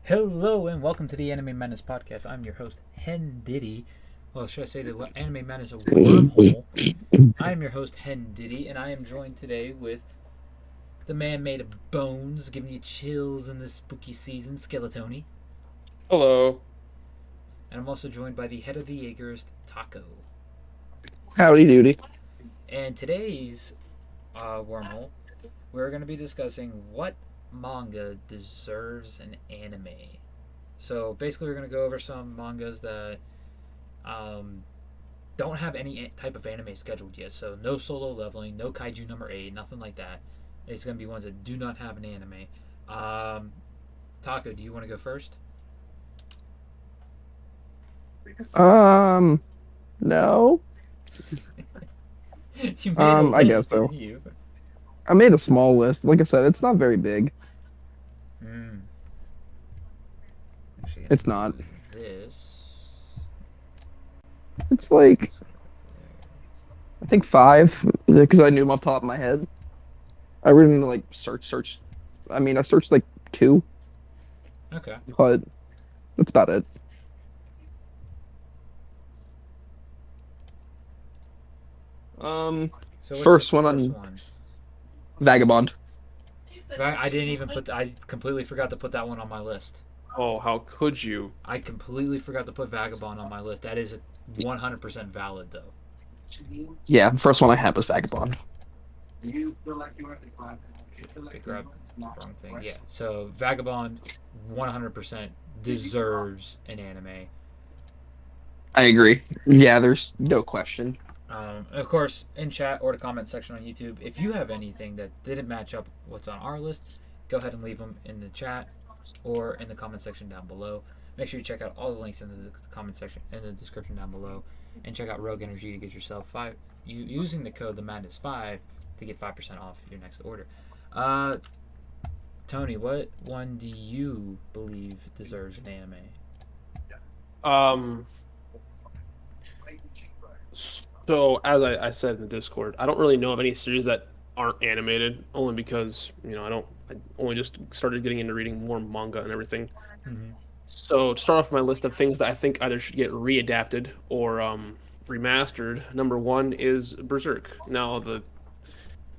Hello and welcome to the Anime Madness podcast. I'm your host, HenDiddy. Well, should I say the Anime Madness a wormhole? I am your host, HenDiddy, and I am joined today with the man made of bones, giving you chills in this spooky season, Skeletony. Hello. And I'm also joined by the head of the Jaegerist, Tacco. Howdy doody. And today's wormhole, we're going to be discussing what manga deserves an anime. So basically, we're going to go over some mangas that don't have any type of anime scheduled yet. So no Solo Leveling, no Kaiju number 8, nothing like that. It's going to be ones that do not have an anime. Taco, do you want to go first? No. You made a list, I guess so. didn't you? I made a small list. Like I said, it's not very big. Actually, It's not. this. It's like, I think 5, because I knew them off the top of my head. I really didn't like search. I mean, I searched like 2, Okay. but that's about it. So what's First your one first on one? Vagabond. I didn't even put. I completely forgot to put that one on my list. Oh, how could you? I completely forgot to put Vagabond on my list. That is 100% valid, though. Yeah, first one I had was Vagabond. I grabbed the wrong thing. Yeah. So Vagabond, 100% deserves an anime. I agree. Yeah, there's no question. Of course, in chat or the comment section on YouTube, if you have anything that didn't match up what's on our list, go ahead and leave them in the chat or in the comment section down below. Make sure you check out all the links in the comment section in the description down below, and check out Rogue Energy to get yourself using the code the Madness5 to get 5% off your next order. Tony, what one do you believe deserves an anime? So as I said in the Discord, I don't really know of any series that aren't animated, only because I only just started getting into reading more manga and everything. Mm-hmm. So to start off my list of things that I think either should get readapted or remastered, number 1 is Berserk. Now the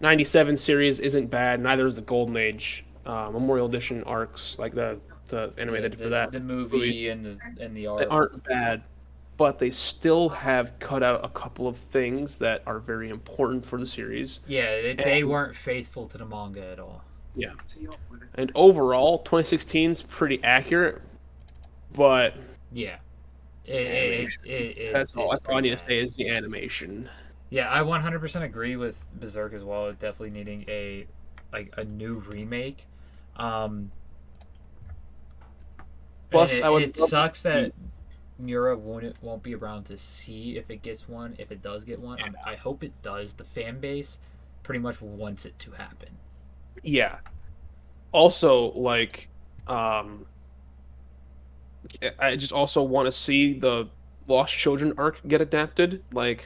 '97 series isn't bad, neither is the Golden Age Memorial Edition arcs, like the anime they did for that. The movie Movies. and the They art aren't bad, but they still have cut out a couple of things that are very important for the series. Yeah, they weren't faithful to the manga at all. Yeah. And overall, 2016 is pretty accurate, but Yeah. that's all I need to say is the animation. Yeah, I 100% agree with Berserk as well. It definitely needing a new remake. Plus, it sucks that Mura won't be around to see if it gets one. If it does get one, I hope it does. The fan base pretty much wants it to happen. Yeah. Also, I just also want to see the Lost Children arc get adapted. I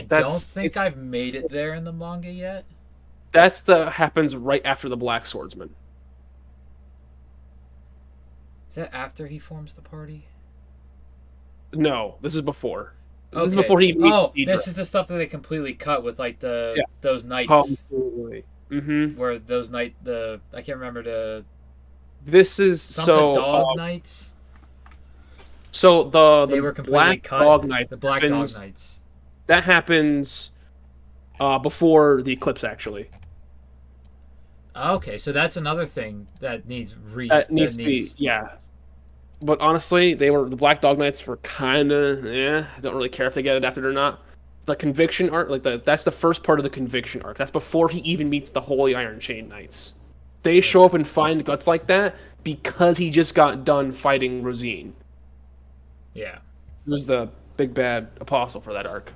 don't think I've made it there in the manga yet. Happens right after the Black Swordsman. Is that after he forms the party? No, this is before. Okay. This is before he meets Deidre. This is the stuff that they completely cut with those knights. Completely. Mm-hmm. Where those I can't remember This is dog knights. So they were completely Black cut. Dog Knight. The Black Dog Knights. That happens before the eclipse, actually. Okay, so that's another thing that needs to be, yeah. But honestly, the Black Dog Knights were kind of, I don't really care if they get adapted or not. The Conviction arc, that's the first part of the Conviction arc. That's before he even meets the Holy Iron Chain Knights. They show up and find Guts like that because he just got done fighting Rosine. Yeah. He was the big bad apostle for that arc.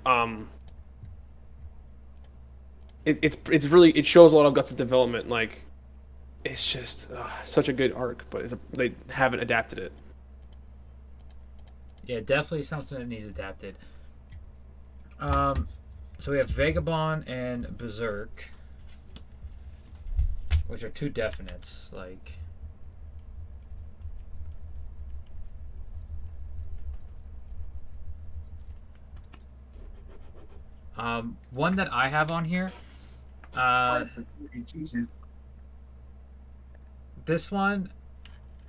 It's really, it shows a lot of Guts' development. It's just such a good arc, but they haven't adapted it. Yeah, definitely something that needs adapted. So we have Vagabond and Berserk, which are two definites. One that I have on here. Uh, this one,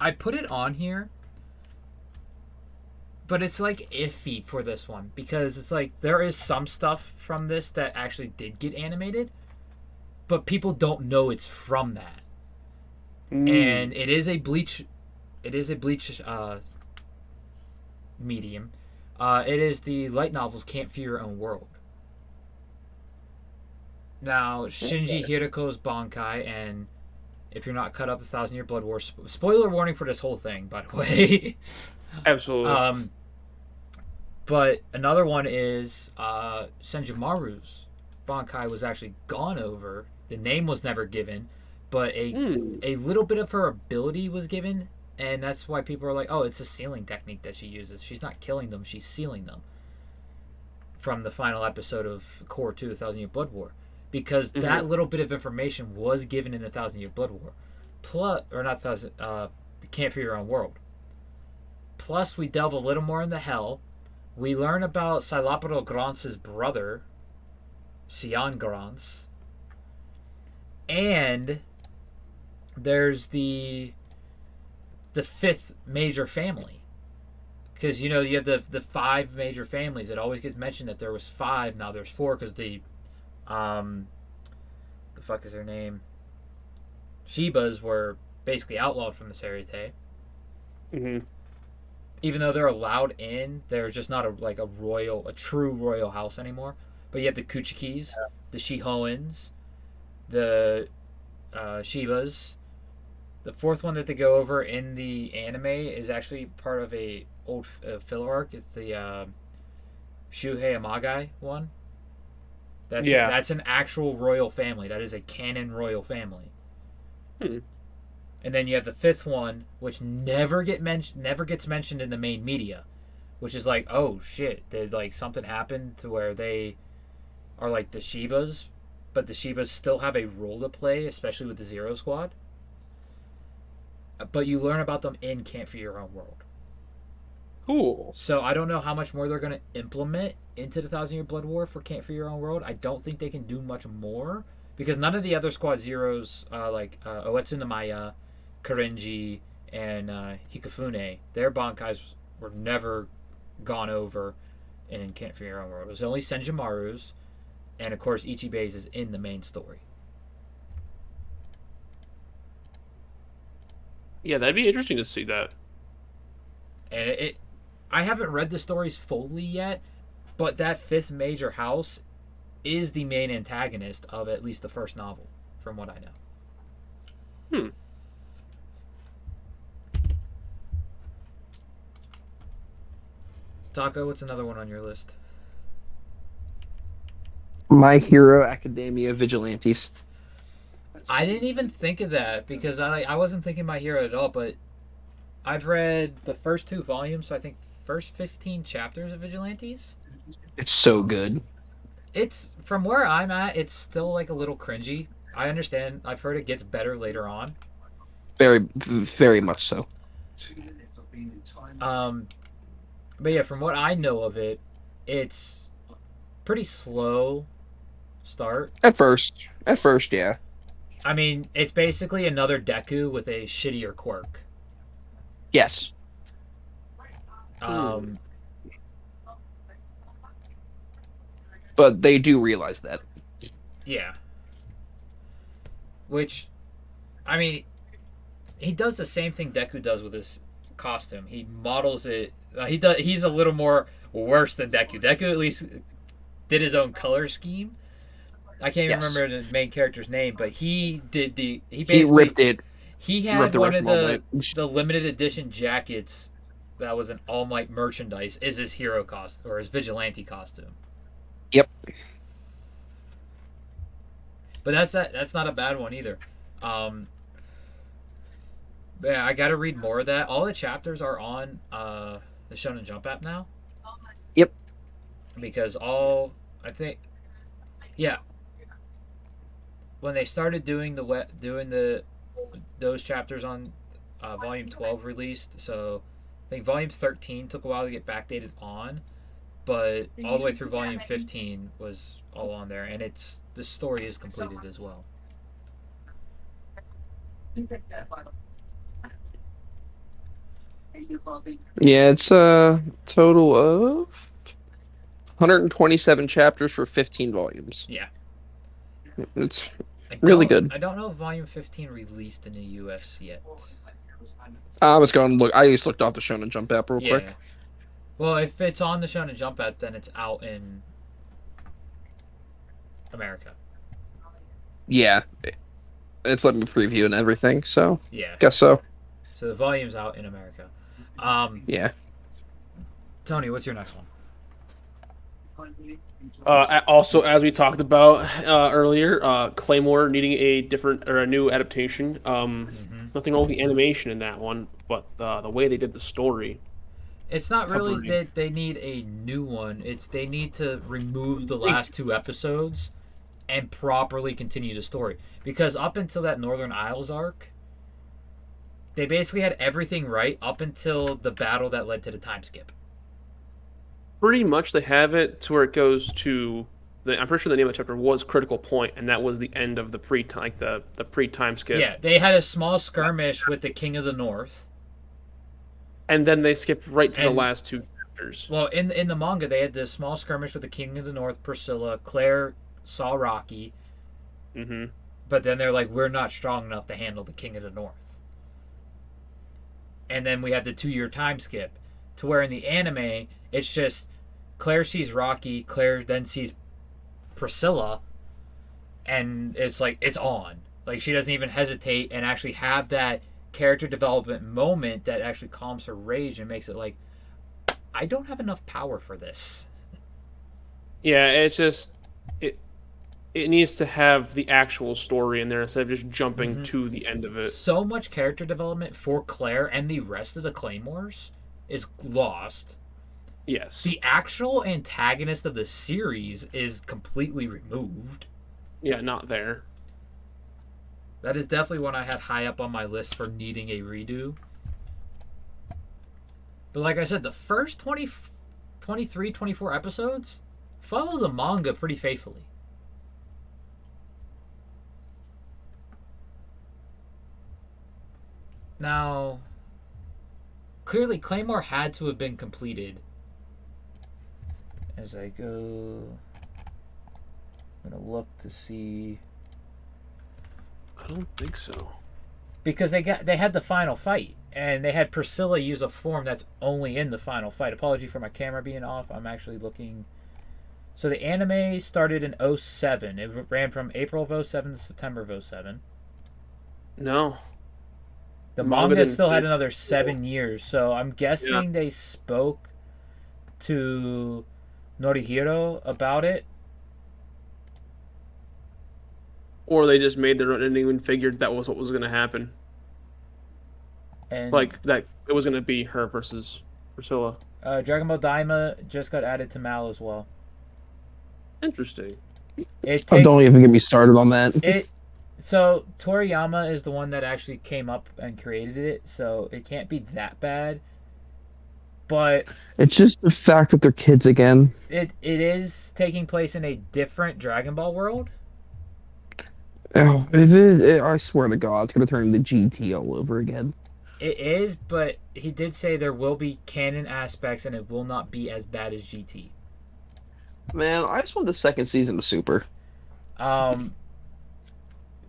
I put it on here, but it's like iffy for this one because it's like there is some stuff from this that actually did get animated, but people don't know it's from that. And it is a bleach. It is a bleach medium. It is the light novels Can't Fear Your Own World. Now, Shinji Hiriko's Bankai, and if you're not cut up, the Thousand Year Blood War. Spoiler warning for this whole thing, by the way. Absolutely. But another one is Senjimaru's Bankai was actually gone over. The name was never given, but a little bit of her ability was given, and that's why people are like, oh, it's a sealing technique that she uses. She's not killing them, she's sealing them. From the final episode of Core 2, The Thousand Year Blood War. Because that little bit of information was given in the Thousand Year Blood War. Plus, or not Thousand, Can't Fear Your Own World. Plus, we delve a little more into Hell. We learn about Silopero Grant's brother, Sion Grants. And there's the fifth major family. Because, you know, you have the five major families. It always gets mentioned that there was five. Now there's four because the fuck is their name? Shibas were basically outlawed from the Serite. Even though they're allowed in, they're just not a true royal house anymore. But you have the Kuchikis, the Shihoans, the Shibas. The fourth one that they go over in the anime is actually part of a old filler arc. It's the Shuhei Amagai one. That's an actual royal family. That is a canon royal family. And then you have the fifth one, which never gets mentioned in the main media, which is like, oh shit, did like something happen to where they are like the Shibas, but the Shibas still have a role to play, especially with the Zero Squad. But you learn about them in Can't Fear Your Own World. Cool. So I don't know how much more they're going to implement into the Thousand Year Blood War for Can't Fear Your Own World. I don't think they can do much more because none of the other Squad Zeros, like Oetsu no Maya, Karenji, and Hikafune, their Bankais were never gone over in Can't Fear Your Own World. It was only Senjimaru's, and of course Ichibe's is in the main story. Yeah, that'd be interesting to see that. And I haven't read the stories fully yet, but that fifth major house is the main antagonist of at least the first novel, from what I know. Tacco, what's another one on your list? My Hero Academia Vigilantes. I didn't even think of that because I wasn't thinking My Hero at all, but I've read the first 2 volumes, so I think first 15 chapters of Vigilantes. It's so good. It's, from where I'm at, it's still like a little cringy. I understand. I've heard it gets better later on. Very, very much so. But yeah, from what I know of it, it's pretty slow start. At first, yeah. I mean, it's basically another Deku with a shittier quirk. Yes. But they do realize that. Yeah. Which, I mean, he does the same thing Deku does with his costume. He models it. He's a little more worse than Deku. Deku at least did his own color scheme. I can't even remember the main character's name, but he did he ripped it. He had one of the limited edition jackets that was an All Might merchandise is his hero costume or his vigilante costume. Yep. But that's not a bad one either. Yeah, I got to read more of that. All the chapters are on the Shonen Jump app now. Yep. Because when they started doing those chapters on volume 12 released, so I think volume 13 took a while to get backdated on, but all the way through volume 15 was all on there, and the story is completed as well. Yeah, it's a total of 127 chapters for 15 volumes. Yeah. It's really good. I don't know if volume 15 released in the US yet. I was going to look. I just looked off the Shonen Jump app real quick. Well, if it's on the Shonen Jump app, then it's out in America. Yeah. It's letting me preview and everything, so yeah. Guess so. So the volume's out in America. Yeah. Tony, what's your next one? Also, as we talked about earlier, Claymore needing a new adaptation. Nothing wrong with the animation in that one, but the way they did the story. It's not really that they need a new one. It's they need to remove the last 2 episodes and properly continue the story. Because up until that Northern Isles arc, they basically had everything right up until the battle that led to the time skip. Pretty much they have it to where it goes to I'm pretty sure the name of the chapter was Critical Point, and that was the end of the pre-time skip. Yeah, they had a small skirmish with the King of the North. And then they skipped right to the last 2 chapters. Well, in the manga, they had this small skirmish with the King of the North, Priscilla. Claire saw Rocky. Mm-hmm. But then they're like, we're not strong enough to handle the King of the North. And then we have the 2-year time skip. To where in the anime, it's just Claire sees Rocky, Claire then sees Priscilla, and it's like, it's on. Like, she doesn't even hesitate and actually have that character development moment that actually calms her rage and makes it like, I don't have enough power for this. Yeah, it's just it needs to have the actual story in there instead of just jumping to the end of it. So much character development for Claire and the rest of the Claymores is lost. Yes. The actual antagonist of the series is completely removed. Yeah, not there. That is definitely one I had high up on my list for needing a redo. But like I said, the first 23, 24 episodes follow the manga pretty faithfully. Now, clearly Claymore had to have been completed. As I go, I'm going to look to see. I don't think so. Because they had the final fight, and they had Priscilla use a form that's only in the final fight. Apology for my camera being off. I'm actually looking. So the anime started in 2007. It ran from April of 2007 to September of 2007. No. The manga still had another 7 years, so I'm guessing they spoke to Norihiro about it. Or they just made their own ending and figured that was what was going to happen. And like, that it was going to be her versus Priscilla. Dragon Ball Daima just got added to MAL as well. Interesting. Don't even get me started on that. So Toriyama is the one that actually came up and created it, so it can't be that bad. But it's just the fact that they're kids again. It is taking place in a different Dragon Ball world. Oh, I swear to God, it's gonna turn into GT all over again. It is, but he did say there will be canon aspects, and it will not be as bad as GT. Man, I just want the 2nd season of Super.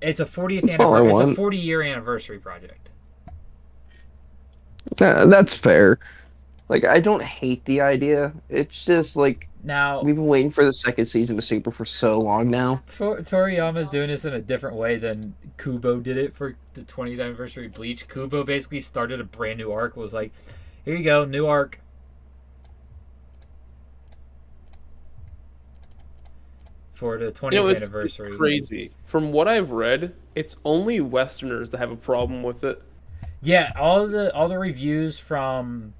It's a 40th anniversary. It's a 40-year anniversary project. That's fair. Like, I don't hate the idea. It's just like, now we've been waiting for the 2nd season of Super for so long now. Toriyama's doing this in a different way than Kubo did it for the 20th anniversary of Bleach. Kubo basically started a brand new arc. Was like, here you go, new arc. For the 20th anniversary. It's crazy. From what I've read, it's only Westerners that have a problem with it. Yeah, all the reviews from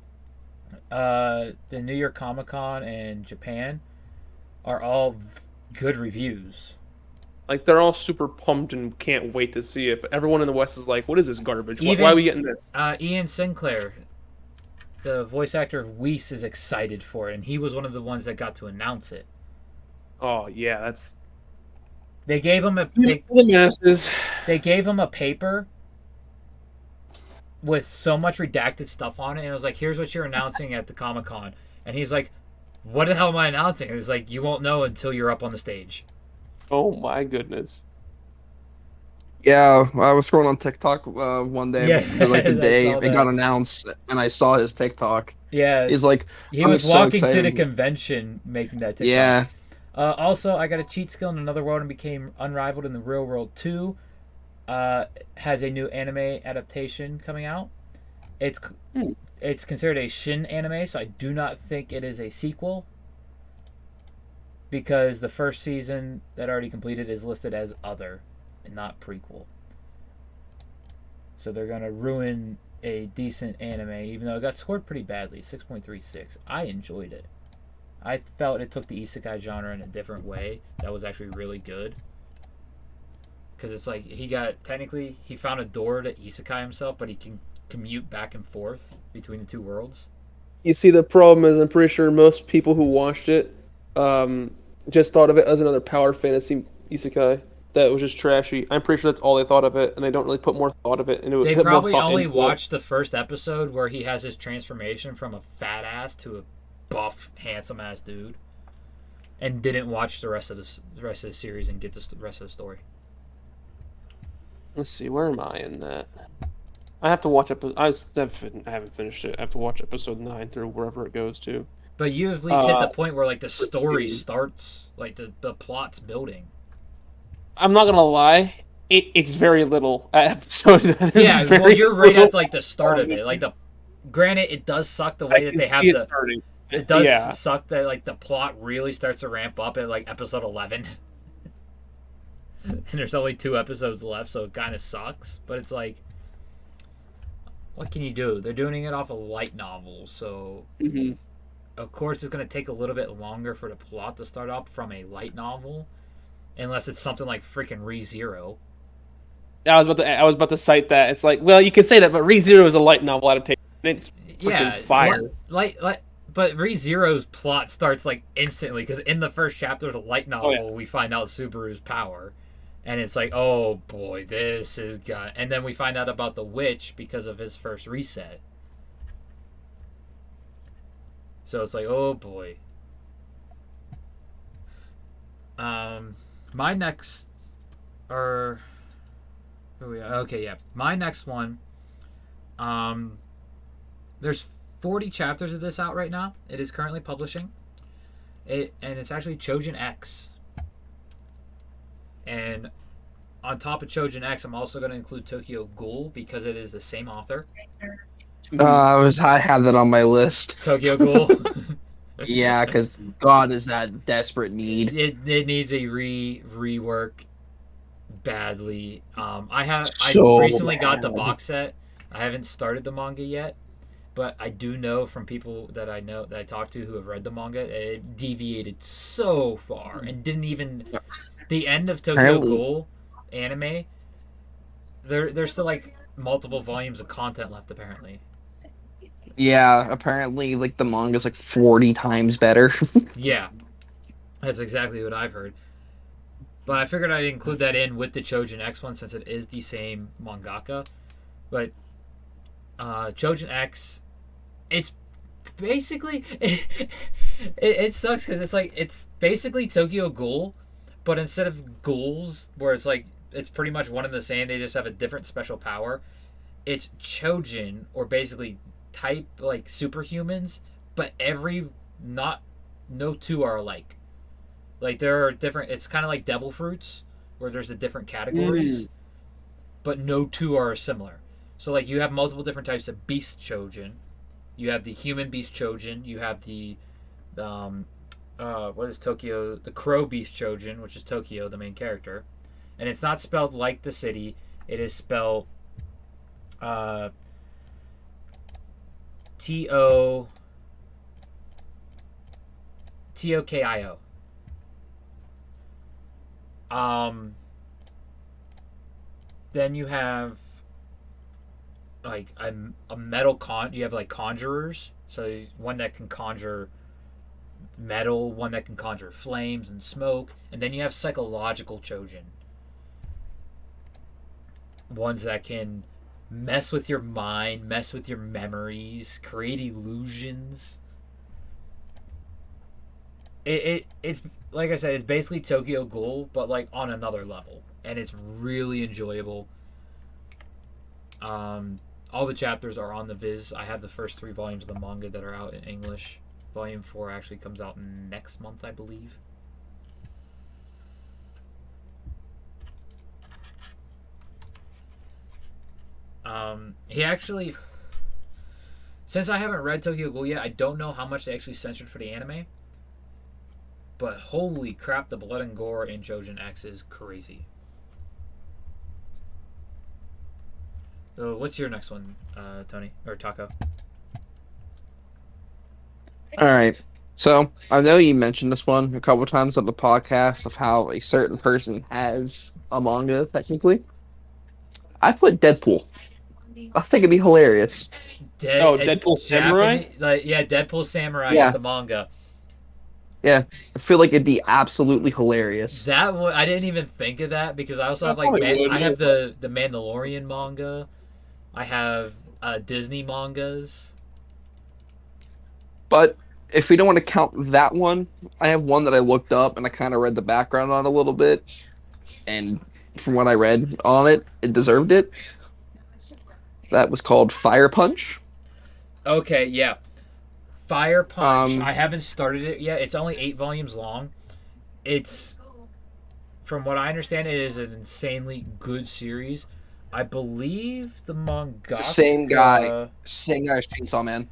the New York Comic Con and Japan are all good reviews. Like, they're all super pumped and can't wait to see it, but everyone in the West is like, what is this garbage? Why are we getting this? Ian Sinclair the voice actor of Whis is excited for it, and he was one of the ones that got to announce it. Oh yeah, that's They gave him a the masses. they gave him a paper with so much redacted stuff on it, and it was like, "Here's what you're announcing at the Comic-Con," and he's like, "What the hell am I announcing?" And it's like, "You won't know until you're up on the stage." Oh my goodness. Yeah, I was scrolling on TikTok one day, Yeah, the I day saw it got that. announced, and I saw his TikTok. Yeah, He's like, he "I'm was so walking to the excited." convention making that TikTok. Yeah, Also, I got a cheat skill in another world and became unrivaled in the real world 2. Has a new anime adaptation coming out. It's Hmm. it's considered a Shin anime, so I do not think it is a sequel because the first season that already completed is listed as other and not prequel. So they're gonna ruin a decent anime, even though it got scored pretty badly, 6.36. I enjoyed it. I felt it took the isekai genre in a different way. That was actually really good. Because it's like he found a door to isekai himself, but he can commute back and forth between the two worlds. You see, the problem is, I'm pretty sure most people who watched it just thought of it as another power fantasy isekai that was just trashy. I'm pretty sure that's all they thought of it, and they don't really put more thought of it into it. They Put more probably thought only into it. watched the first episode where he has his transformation from a fat ass to a buff, handsome ass dude, and didn't watch the rest of the series and get the rest of the story. Let's see, where am I in that? I have to watch I haven't finished it. I have to watch episode 9 through wherever it goes to. But you at least hit the point where like the story 13. starts, like the plot's building. I'm not gonna lie, it's very little at episode 9. Yeah, well, you're right at like the start of it. Like granted, it does suck the way that they have the. starting. It does Yeah. suck that like the plot really starts to ramp up at like episode 11. And there's only 2 episodes left, so it kind of sucks. But it's like, what can you do? They're doing it off a light novel, so Mm-hmm. of course it's going to take a little bit longer for the plot to start up from a light novel, unless it's something like freaking ReZero. I was about to cite that. It's like, well, you can say that, but ReZero is a light novel adaptation. It's freaking fire. But ReZero's plot starts like instantly because in the first chapter of the light novel, we find out Subaru's power. And it's like, oh boy, this is got. And then we find out about the witch because of his first reset. So it's like, oh boy. My next, or who we are? Okay, yeah, my next one. There's 40 chapters of this out right now. It is currently publishing. And it's actually Chojin X. And on top of Chojin X, I'm also going to include Tokyo Ghoul because it is the same author. I had that on my list. Tokyo Ghoul. Yeah, because God is that desperate need. It needs a rework badly. I So recently got the bad. box set. I haven't started the manga yet, but I do know from people that I talked to who have read the manga, it deviated so far and didn't even the end of Tokyo Apparently. Ghoul anime. There's still like multiple volumes of content left apparently. Yeah, apparently, like the manga's like 40 times better. Yeah, that's exactly what I've heard. But I figured I'd include that in with the Chojin X one since it is the same mangaka. But Chojin X, it's basically it sucks because it's basically Tokyo Ghoul, but instead of ghouls where it's like it's pretty much one and the same, they just have a different special power. It's Chojin or basically type like superhumans, but no 2 are alike. Like there are different. It's kind of like devil fruits where there's the different categories, but no 2 are similar. So like you have multiple different types of beast Chojin. You have the human beast Chojin. You have the what is Tokyo? The crow beast Chojin, which is Tokyo, the main character, and it's not spelled like the city. It is spelled Tokio. Then you have like a metal you have like conjurers, so one that can conjure metal, one that can conjure flames and smoke, and then you have psychological Chojin, ones that can mess with your mind, mess with your memories, create illusions. It's like I said, it's basically Tokyo Ghoul, but like on another level, and it's really enjoyable. All the chapters are on the Viz. I have the first 3 volumes of the manga that are out in English. Volume 4 actually comes out next month, I believe. He actually, since I haven't read Tokyo Ghoul yet, I don't know how much they actually censored for the anime. But holy crap, the blood and gore in Chojin X is crazy. So what's your next one, Tony? Or Tacco? All right. So I know you mentioned this one a couple times on the podcast of how a certain person has a manga, technically. I put Deadpool. I think it'd be hilarious. Deadpool Samurai? Yeah, Deadpool Samurai is Yeah. the manga. Yeah. I feel like it'd be absolutely hilarious. That one, I didn't even think of that because I also have like I have the Mandalorian manga. I have Disney mangas. But if we don't want to count that one, I have one that I looked up and I kind of read the background on a little bit. And from what I read on it, it deserved it. That was called Fire Punch. Okay, yeah. Fire Punch. Um, I haven't started it yet. It's only 8 volumes long. It's, from what I understand, it is an insanely good series. I believe the mangaka. Same guy as Chainsaw Man.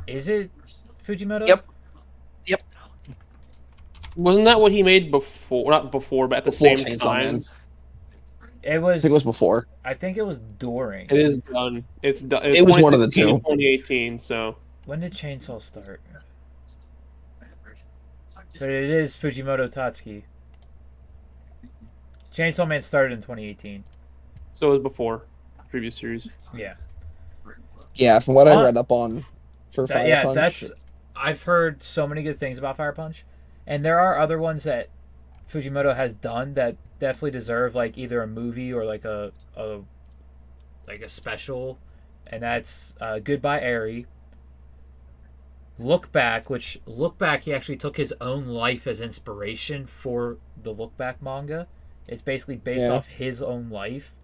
Is it Fujimoto? Yep. Wasn't that what he made before? Not before, but at the Before same Chainsaw time. Man. It was. I think it was before. I think it was during. It is done. It's done. It was one of the 2016 two. and 2018. So When did Chainsaw start? But it is Fujimoto Tatsuki. Chainsaw Man started in 2018. so it was before previous series. Yeah. Yeah, from what I read up on for Fire Punch. That's. I've heard so many good things about Fire Punch, and there are other ones that Fujimoto has done that definitely deserve like either a movie or like a special, and that's Goodbye Eri. Look Back, he actually took his own life as inspiration for the Look Back manga. It's basically based off his own life.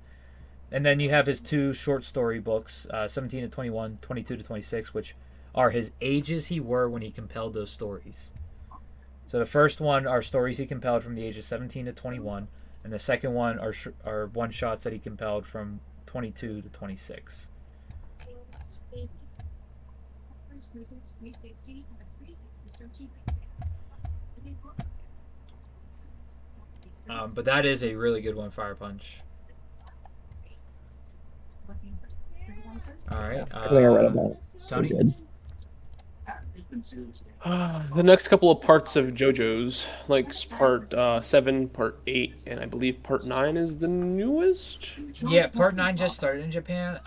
And then you have his 2 short story books, 17 to 21, 22 to 26, which are his ages he were when he compelled those stories. So the first one are stories he compelled from the ages 17 to 21, and the second one are one-shots that he compelled from 22 to 26. But that is a really good one, Fire Punch. All right. I think I read about it. Tony? Good. The next couple of parts of JoJo's, like part 7, part 8, and I believe part 9 is the newest. Yeah, part 9 just started in Japan.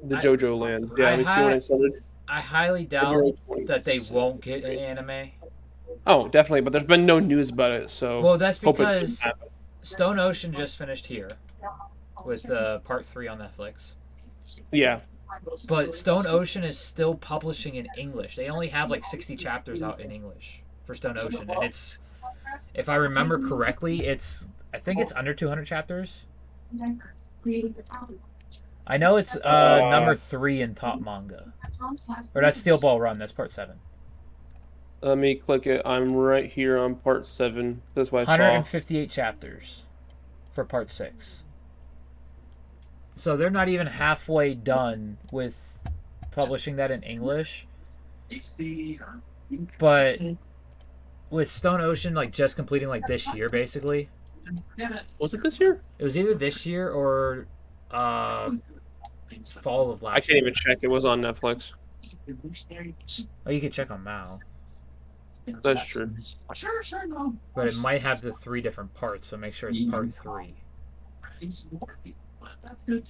The JoJo lands. Yeah, let me see when it started. I highly doubt that they won't get an anime. Oh, definitely, but there's been no news about it, so. Well, that's because Stone Ocean just finished here with part 3 on Netflix. Yeah. But Stone Ocean is still publishing in English. They only have like 60 chapters out in English for Stone Ocean, and it's, if I remember correctly, I think it's under 200 chapters. I know it's number 3 in top manga, or that's Steel Ball Run. That's part 7. Let me click it. I'm right here on part 7. That's why I saw. 158 chapters for part 6. So they're not even halfway done with publishing that in English. But with Stone Ocean like just completing like this year basically. Was it this year? It was either this year or fall of last year. I can't even check. It was on Netflix. Oh, you can check on Mao. That's true. But it might have the 3 different parts, so make sure it's part 3. It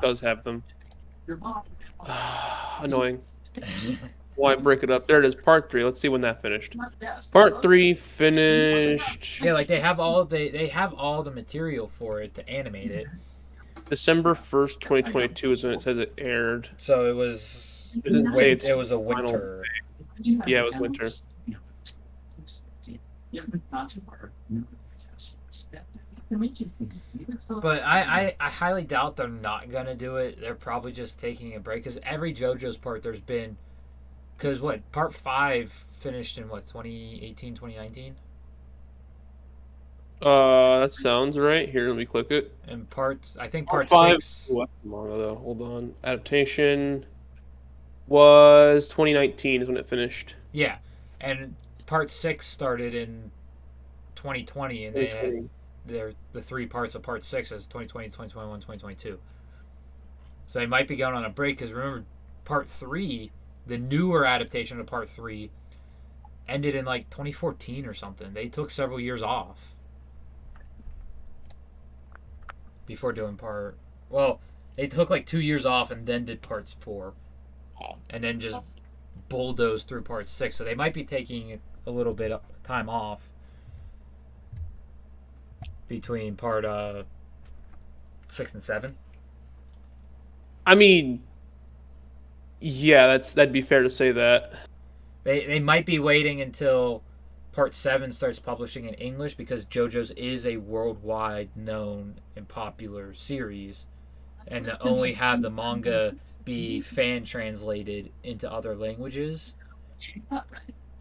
does have them. Annoying. Why break it up? There it is, part 3. Let's see when that finished. Part 3 finished Yeah, like they have all the material for it to animate it. December 1st, 2022 is when it says it aired. So it was It doesn't say it's it was a final. winter. Yeah, it was winter. But I highly doubt they're not gonna do it. They're probably just taking a break because every JoJo's part there's been, because what, part 5 finished in what, 2018, 2019? That sounds right. Here, let me click it. And I think part 5. 6. Ooh, that's manga though. Hold on. Adaptation was 2019 is when it finished. Yeah, and part 6 started in 2020, and they had the 3 parts of part 6 as 2020, 2021, 2022. So they might be going on a break because remember, part 3, the newer adaptation of part 3, ended in like 2014 or something. They took several years off before doing part. Well, they took like 2 years off and then did parts 4, and then just bulldozed through part 6. So they might be taking a little bit of time off between part 6 and 7. I mean, yeah, that'd be fair to say that. They might be waiting until part 7 starts publishing in English because JoJo's is a worldwide known and popular series, and to only have the manga be fan translated into other languages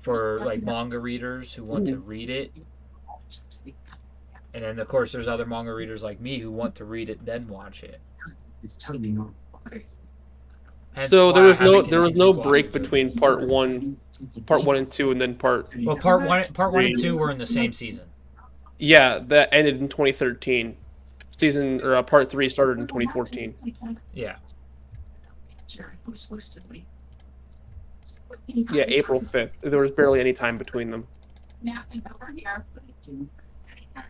for like manga readers who want to read it. And then of course there's other manga readers like me who want to read it then watch it. So there was no break between part 1 and 2 and then part. Well, part one and 2 were in the same season. Yeah, that ended in 2013. Part 3 started in 2014. Yeah. Yeah, April 5th. There was barely any time between them. Yeah,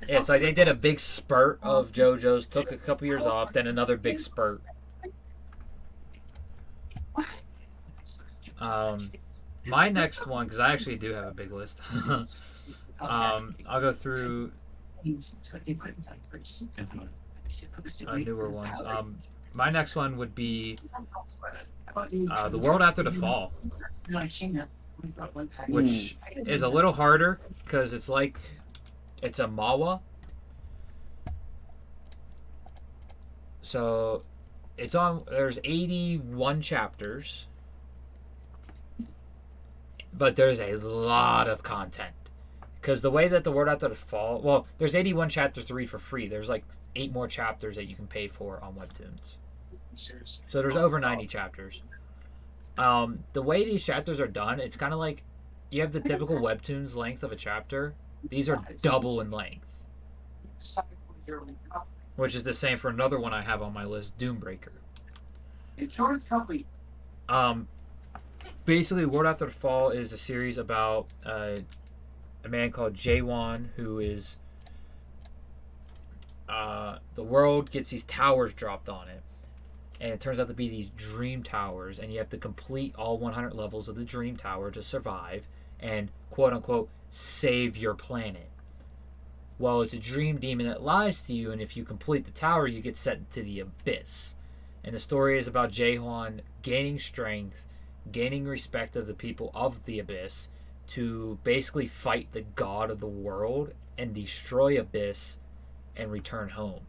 it's like they did a big spurt of JoJo's, took a couple years off, then another big spurt. My next one, because I actually do have a big list. I'll go through newer ones. My next one would be The World After the Fall, which is a little harder because it's a manhwa. So there's 81 chapters, but there's a lot of content. Because the way that The World After the Fall, well, there's 81 chapters to read for free. There's like 8 more chapters that you can pay for on Webtoons. So there's over 90 chapters. The way these chapters are done, it's kind of like you have the typical Webtoons length of a chapter. These are double in length. Which is the same for another one I have on my list, Doombreaker. Basically, World After the Fall is a series about a man called Jaewon who is... the world gets these towers dropped on it. And it turns out to be these dream towers, and you have to complete all 100 levels of the dream tower to survive and, quote-unquote, save your planet. Well, it's a dream demon that lies to you, and if you complete the tower, you get sent into the abyss. And the story is about Jaehwan gaining strength, gaining respect of the people of the abyss, to basically fight the god of the world and destroy Abyss and return home.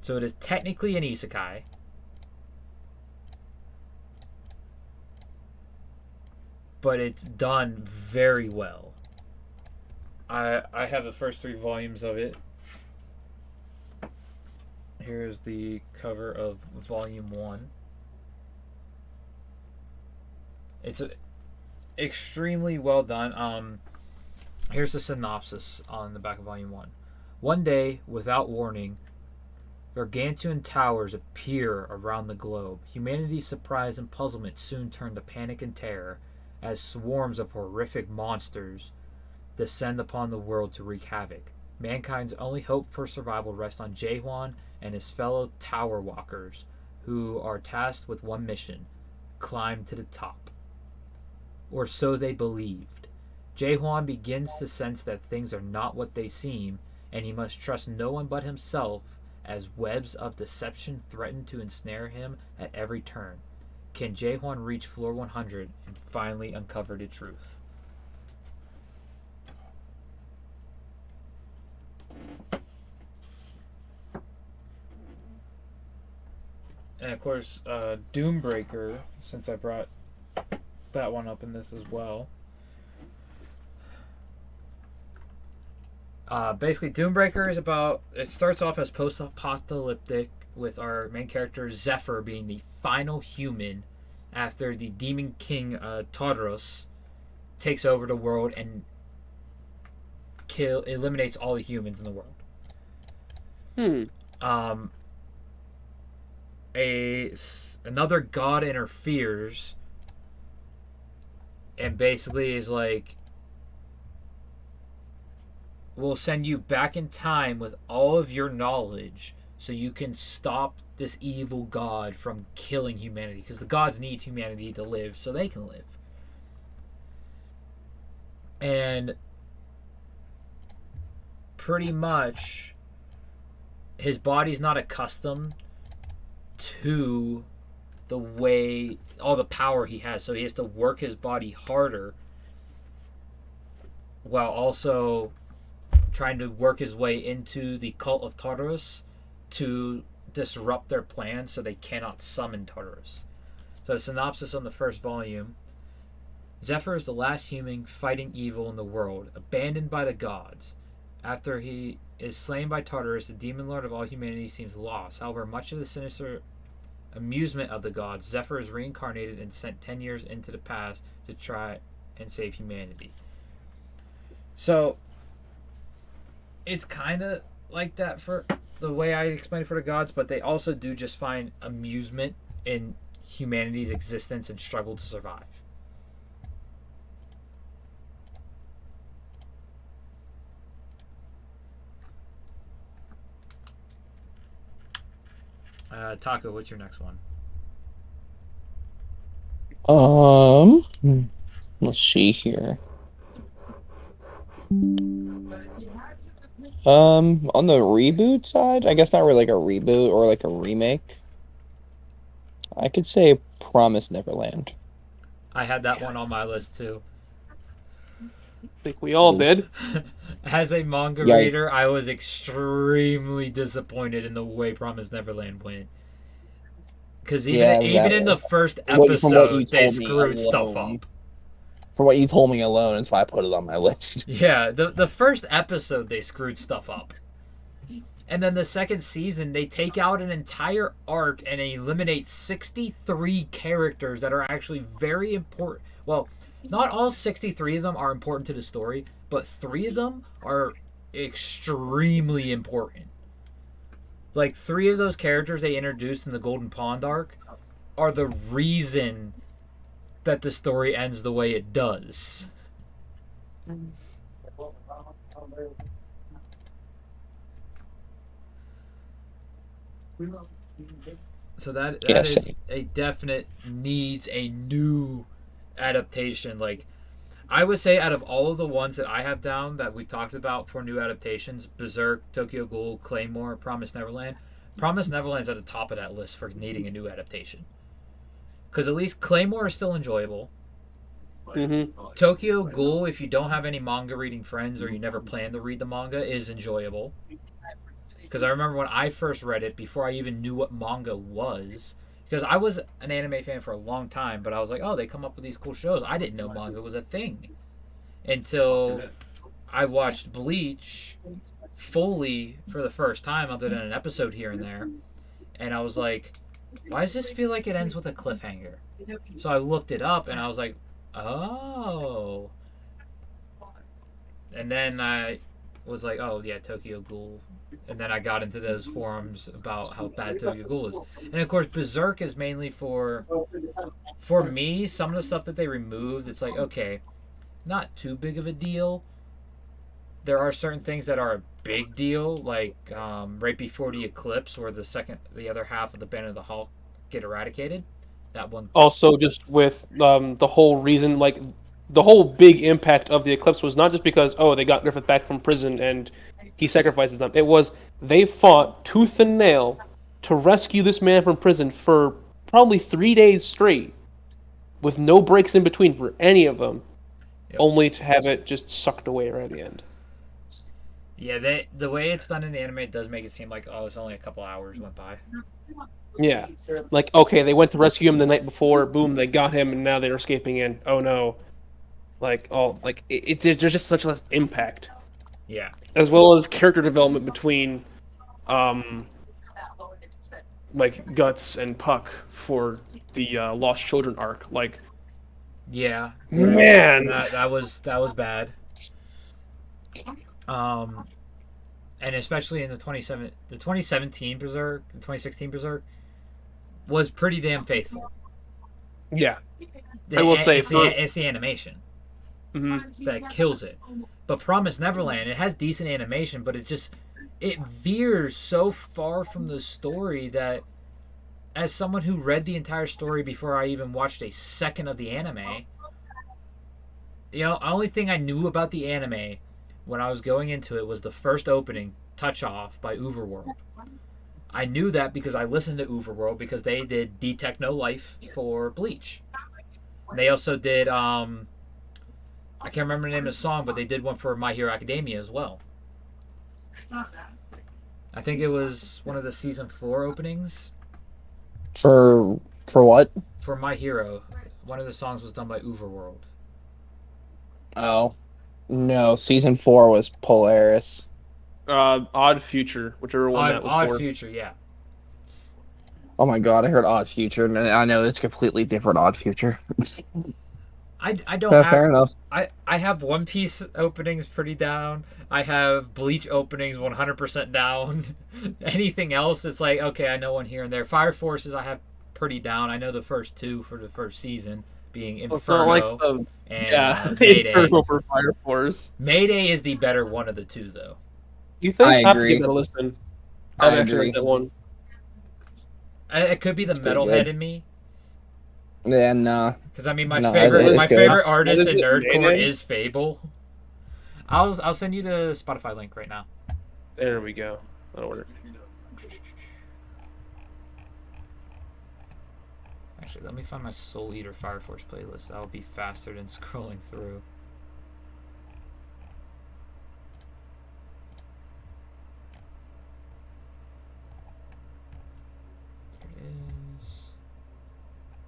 So it is technically an isekai. But it's done very well. I have the first 3 volumes of it. Here's the cover of volume 1. It's extremely well done. Here's the synopsis on the back of volume 1. One day, without warning, gargantuan towers appear around the globe. Humanity's surprise and puzzlement soon turn to panic and terror as swarms of horrific monsters descend upon the world to wreak havoc. Mankind's only hope for survival rests on Jaehwan and his fellow Tower Walkers, who are tasked with one mission: climb to the top. Or so they believed. Jaehwan begins to sense that things are not what they seem, and he must trust no one but himself as webs of deception threaten to ensnare him at every turn. Can Jaehwan reach floor 100 and finally uncover the truth? And of course, Doombreaker, since I brought that one up in this as well. Basically, Doombreaker is about... It starts off as post-apocalyptic, with our main character Zephyr being the final human after the Demon King Tartarus takes over the world and eliminates all the humans in the world. Another god interferes and basically is like, we'll send you back in time with all of your knowledge so you can stop this evil god from killing humanity, because the gods need humanity to live so they can live. And pretty much his body's not accustomed to the way, all the power he has, so he has to work his body harder while also trying to work his way into the cult of Tartarus to disrupt their plans so they cannot summon Tartarus. So the synopsis on the first volume: Zephyr is the last human fighting evil in the world, abandoned by the gods. After he is slain by Tartarus, the demon lord of all humanity seems lost. However, much of the sinister amusement of the gods, Zephyr is reincarnated and sent 10 years into the past to try and save humanity. So it's kind of like that for the way I explain it for the gods, but they also do just find amusement in humanity's existence and struggle to survive. Tacco, what's your next one? Let's see here. On the reboot side, I guess not really like a reboot or like a remake. I could say Promise Neverland. I had that one on my list too. I think we all did. As a manga reader, I was extremely disappointed in the way Promise Neverland went. Because even in the first episode, they screwed stuff up. From what you told me alone, that's why I put it on my list. Yeah, the first episode, they screwed stuff up. And then the second season, they take out an entire arc and eliminate 63 characters that are actually very important. Well, not all 63 of them are important to the story, but 3 of them are extremely important. Like, 3 of those characters they introduced in the Golden Pond arc are the reason that the story ends the way it does. So that is a definite needs a new adaptation. Like, I would say out of all of the ones that I have down that we talked about for new adaptations, Berserk, Tokyo Ghoul, Claymore, Promise Neverland's at the top of that list for needing a new adaptation. Because at least Claymore is still enjoyable. Mm-hmm. Tokyo Ghoul, if you don't have any manga reading friends or you never plan to read the manga, is enjoyable. Because I remember when I first read it, before I even knew what manga was, because I was an anime fan for a long time, but I was like, oh, they come up with these cool shows. I didn't know manga was a thing until I watched Bleach fully for the first time, other than an episode here and there. And I was like, why does this feel like it ends with a cliffhanger? So I looked it up and I was like, oh. And then I was like, oh yeah, Tokyo Ghoul. And then I got into those forums about how bad Tokyo Ghoul is. And of course, Berserk is mainly for me, some of the stuff that they removed, it's like, okay, not too big of a deal. there are certain things that are a big deal, like right before the eclipse, where the other half of the Band of the Hulk get eradicated. That one. Also, just with the whole reason, like the whole big impact of the eclipse was not just because they got Griffith back from prison and he sacrifices them. It was they fought tooth and nail to rescue this man from prison for probably 3 days straight, with no breaks in between for any of them, Yep. only to have it just sucked away right at the end. Yeah, the way it's done in the anime, it does make it seem like it's only a couple hours went by. Yeah, like okay, they went to rescue him the night before. Boom, they got him, and now they're escaping in. Oh no, there's just such less impact, Yeah. as well as character development between, like Guts and Puck for the Lost Children arc. Like, Yeah. man, That was bad. And especially in the 2017 Berserk, the 2016 Berserk was pretty damn faithful. yeah, I will say it's the animation that kills it. But Promise Neverland, it has decent animation, but it veers so far from the story that, as someone who read the entire story before I even watched a second of the anime, the only thing I knew about the anime when I was going into it was the first opening, Touch Off by Overworld. I knew that because I listened to Overworld because they did Detect No Life for Bleach. They also did, I can't remember the name of the song, but they did one for My Hero Academia as well. I think it was one of the season 4 openings. For what? For My Hero. One of the songs was done by Overworld. Oh. No, season 4 was Polaris. Odd Future, whichever one that was Odd for. Future, yeah. Oh my god, I heard Odd Future, and I know it's completely different Odd Future. I don't have... Fair enough. I have One Piece openings pretty down. I have Bleach openings 100% down. Anything else, it's like, okay, I know one here and there. Fire Forces I have pretty down. I know the first 2 for the first season, being Inferno and Mayday. Inferno for Fire Force. Mayday is the better one of the 2, though. You think? I I have to agree. give that a listen. I I've actually agree. read that one. It could be the pretty metalhead good. in me. Yeah, nah. Because I mean, my No, favorite it's good. artist What is in it, nerdcore Mayday? is Fable. I'll send you the Spotify link right now. There we go. That'll work. Actually, let me find my Soul Eater Fire Force playlist. That'll be faster than scrolling through.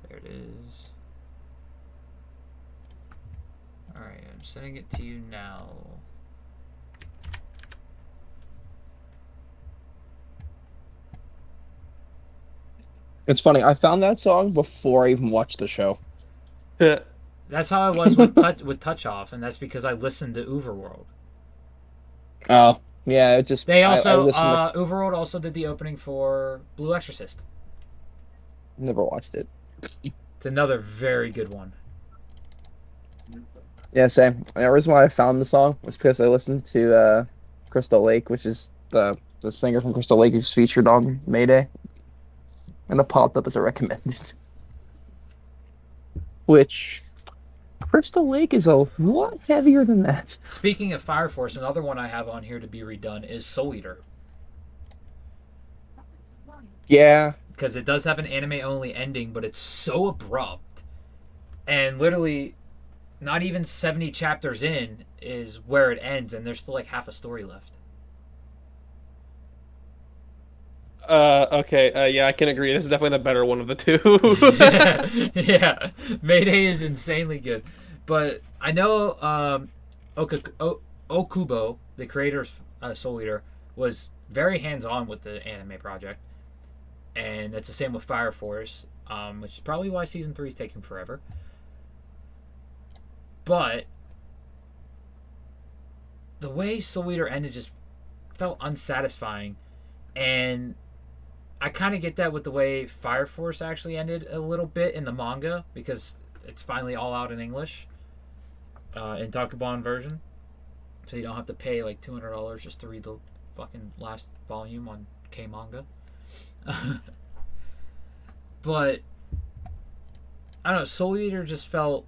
There it is. Alright, I'm sending it to you now. It's funny, I found that song before I even watched the show. That's how I was with Touch Off, and that's because I listened to Overworld. Oh, yeah, it just... They also, I listened to... Overworld also did the opening for Blue Exorcist. Never watched it. It's another very good one. Yeah, same. The reason why I found the song was because I listened to Crystal Lake, which is the singer from Crystal Lake who's featured on Mayday. And it popped up as a recommended. Which... Crystal Lake is a lot heavier than that. Speaking of Fire Force, another one I have on here to be redone is Soul Eater. Yeah. Because it does have an anime-only ending, but it's so abrupt. And literally, not even 70 chapters in is where it ends, and there's still like half a story left. Okay. Yeah, I can agree. This is definitely the better one of the two. Yeah. Mayday is insanely good. But I know Okubo, the creator of Soul Eater, was very hands-on with the anime project. And it's the same with Fire Force, which is probably why Season 3 is taking forever. But the way Soul Eater ended just felt unsatisfying. And I kind of get that with the way Fire Force actually ended a little bit in the manga, because it's finally all out in English, in Taccobon version. So you don't have to pay like $200 just to read the fucking last volume on K manga. But I don't know, Soul Eater just felt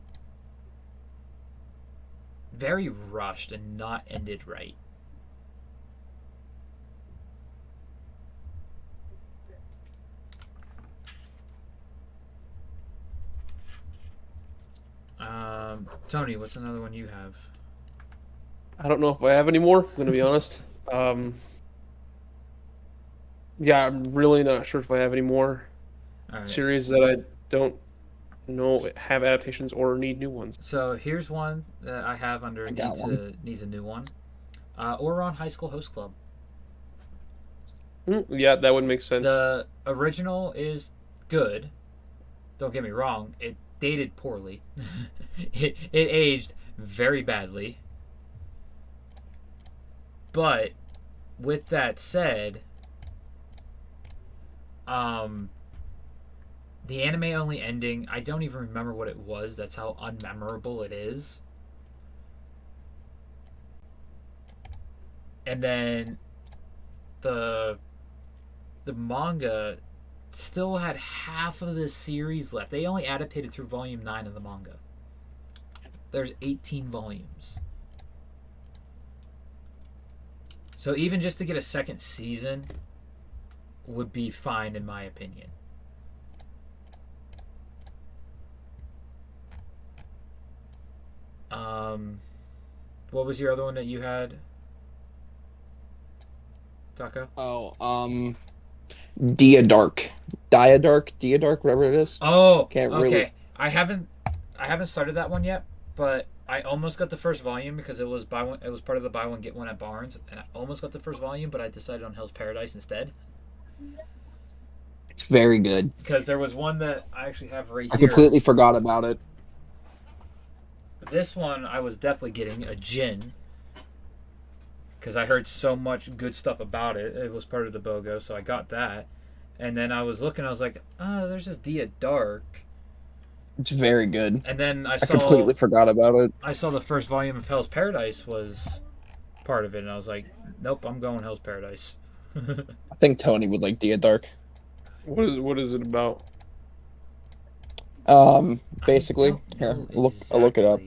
very rushed and not ended right. Tony, what's another one you have? I don't know if I have any more. I'm gonna be honest. Yeah, I'm really not sure if I have any more All right. series that I don't know have adaptations or need new ones. So here's one that I have under I got needs a new one. Ouran High School Host Club. Yeah, that would make sense. The original is good. Don't get me wrong. It dated poorly. it aged very badly. But with that said, the anime only ending, I don't even remember what it was. That's how unmemorable it is. And then the manga still had half of the series left. They only adapted through volume 9 of the manga. There's 18 volumes. So even just to get a second season would be fine in my opinion. What was your other one that you had, Tacco? Oh, Diadark, whatever it is. Oh, Can't okay. really. I haven't started that one yet, but I almost got the first volume because it was buy one. It was part of the buy one get one at Barnes, and I almost got the first volume, but I decided on Hell's Paradise instead. It's very good. Because there was one that I actually have right I here. completely forgot about it. This one I was definitely getting a Jin because I heard so much good stuff about it. It was part of the BOGO, so I got that. And then I was looking, I was like, oh, there's this Dia Dark. It's very good. And then I completely forgot about it. I saw the first volume of Hell's Paradise was part of it, and I was like, nope, I'm going Hell's Paradise. I think Tony would like Diadark. What is it about? Basically, here, I'll look it up.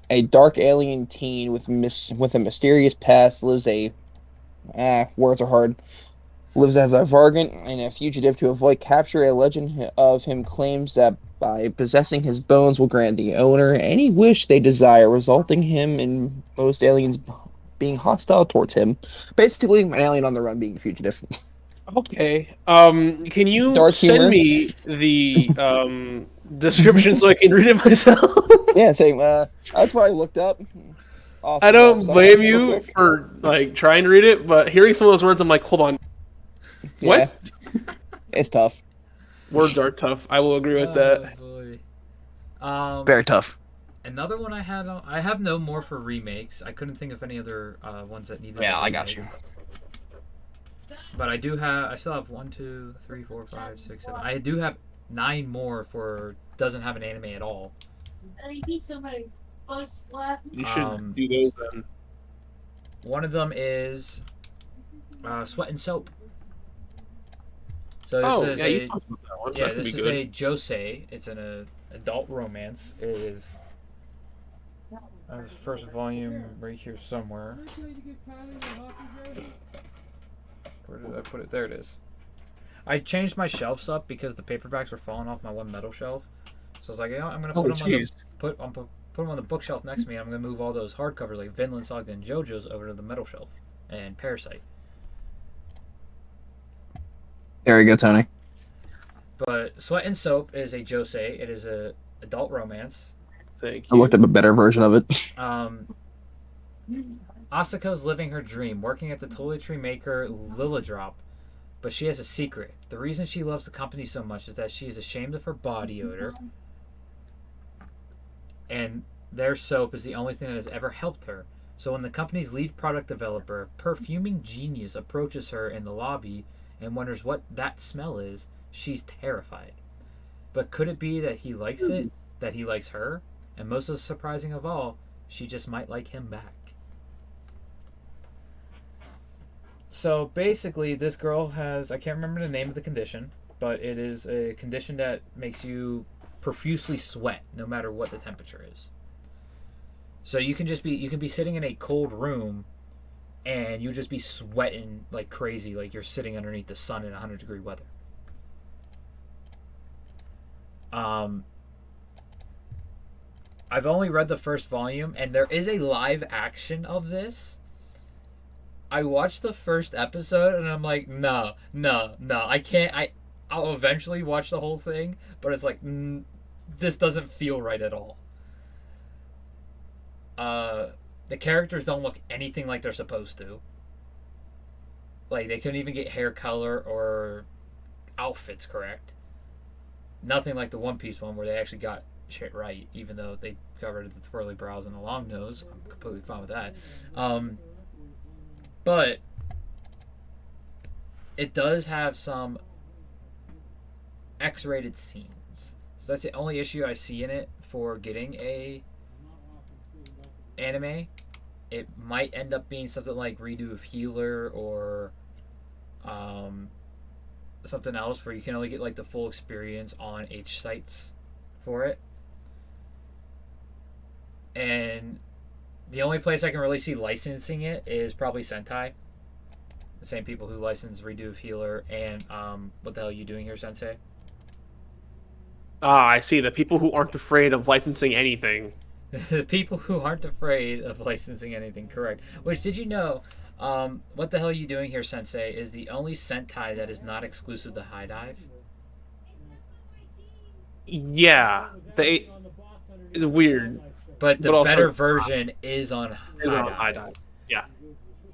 A dark alien teen with a mysterious past lives words are hard. Lives as a vagrant and a fugitive to avoid capture. A legend of him claims that by possessing his bones will grant the owner any wish they desire, resulting him in most aliens being hostile towards him. Basically, an alien on the run being a fugitive. Okay. Can you Dark send humor. me the description so I can read it myself? Yeah, same. That's what I looked up. I don't blame you for like trying to read it, but hearing some of those words, I'm like, hold on. What? Yeah. It's tough. Words are tough. I will agree with that. Boy. Very tough. Another one I have no more for remakes. I couldn't think of any other ones that needed. Yeah, I got you. But I still have 1, 2, 3, 4, 5, 6, 7. I do have 9 more for doesn't have an anime at all. You should do those then. One of them is Sweat and Soap. So this is a josei. It's an adult romance. It is first volume right here somewhere. Where did I put it? There it is. I changed my shelves up because the paperbacks were falling off my one metal shelf. So I was like, you know, I'm gonna put them on the bookshelf next to me. I'm gonna move all those hardcovers like Vinland Saga and JoJo's over to the metal shelf and Parasite. There you go, Tony. But Sweat and Soap is a josei. It is a adult romance. Thank you. I looked up a better version of it. Asato's living her dream, working at the toiletry maker Lilidrop, but she has a secret. The reason she loves the company so much is that she is ashamed of her body odor, and their soap is the only thing that has ever helped her. So when the company's lead product developer, Perfuming Genius, approaches her in the lobby and wonders what that smell is, she's terrified. But could it be that he likes it, that he likes her, and most surprising of all, she just might like him back? So basically, this girl has, I can't remember the name of the condition, but it is a condition that makes you profusely sweat no matter what the temperature is. So you can be sitting in a cold room and you just be sweating like crazy, like you're sitting underneath the sun in 100-degree weather. I've only read the first volume, and there is a live action of this. I watched the first episode, and I'm like, no, I can't. I'll eventually watch the whole thing, but it's like, this doesn't feel right at all. The characters don't look anything like they're supposed to. Like, they couldn't even get hair color or outfits correct. Nothing like the One Piece one where they actually got shit right, even though they got rid of the twirly brows and the long nose. I'm completely fine with that. But it does have some X-rated scenes. So that's the only issue I see in it for getting a anime. It might end up being something like Redo of Healer or something else where you can only get like the full experience on H sites for it. And the only place I can really see licensing it is probably Sentai. The same people who license Redo of Healer and What the Hell Are You Doing Here, Sensei? Ah, I see. The people who aren't afraid of licensing anything. The people who aren't afraid of licensing anything, correct. Which, did you know, What the Hell Are You Doing Here, Sensei is the only Sentai that is not exclusive to High Dive? Yeah. It's weird. But the also, better version is on High Dive. Yeah.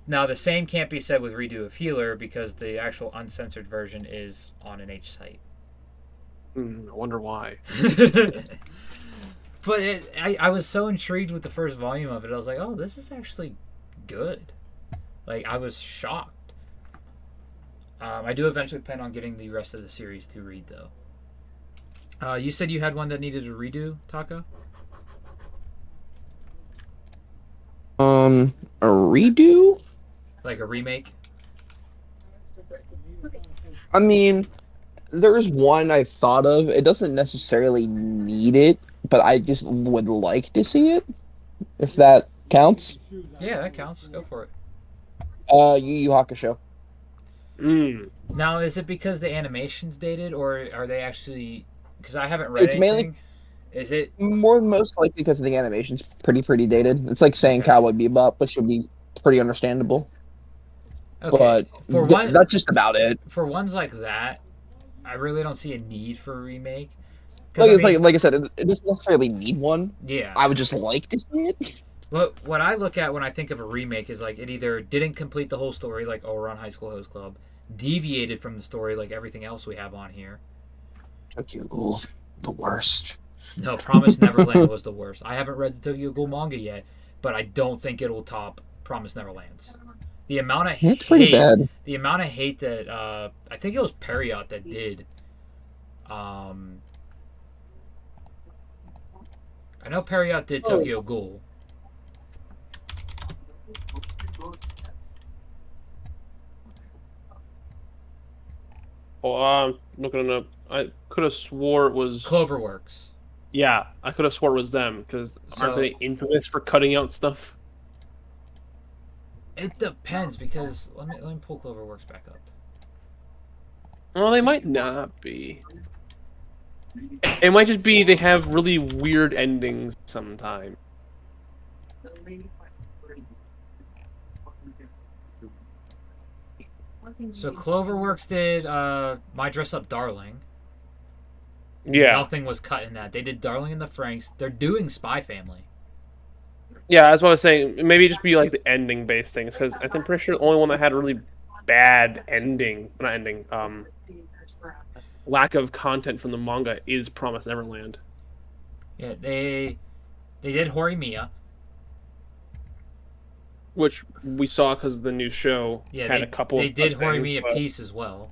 Now, the same can't be said with Redo of Healer because the actual uncensored version is on an H site. I wonder why. But I was so intrigued with the first volume of it. I was like, oh, this is actually good. Like, I was shocked. I do eventually plan on getting the rest of the series to read, though. You said you had one that needed a redo, Tacco? A redo? Like a remake? I mean, there's one I thought of. It doesn't necessarily need it, but I just would like to see it, if that counts. Yeah, that counts. Go for it. Yu Yu Hakusho. Now, is it because the animation's dated, or are they actually... Because I haven't read It's anything. mainly... Is it... More most likely because of the animation's pretty dated. It's like saying Okay. Cowboy Bebop, which should be pretty understandable. Okay. But For one, that's just about it. for ones like that, I really don't see a need for a remake. Like I said, it doesn't necessarily need one. Yeah. I would just like to see it. What I look at when I think of a remake is like it either didn't complete the whole story, like Ouran High School Host Club, deviated from the story, like everything else we have on here. Tokyo Ghoul, the worst. No, Promise Neverland was the worst. I haven't read the Tokyo Ghoul manga yet, but I don't think it'll top Promise Neverland's. The amount of hate, pretty bad. The amount of hate that I think it was Periot that did. I know Periot did Tokyo Ghoul. Oh, I'm looking it up. I could have swore it was Cloverworks. Yeah, I could have swore it was them because aren't they infamous for cutting out stuff? It depends because let me pull Cloverworks back up. Well, they might not be. It might just be they have really weird endings sometimes. So Cloverworks did My Dress Up Darling. Yeah. Nothing was cut in that. They did Darling in the Franxx. They're doing Spy Family. Yeah, that's what I was saying. Maybe just be like the ending based things because I'm pretty sure the only one that had a really bad ending, not ending, lack of content from the manga is Promise Neverland. Yeah, they did Horimiya. Which we saw because the new show had a couple. They did things, Horimiya Piece as well.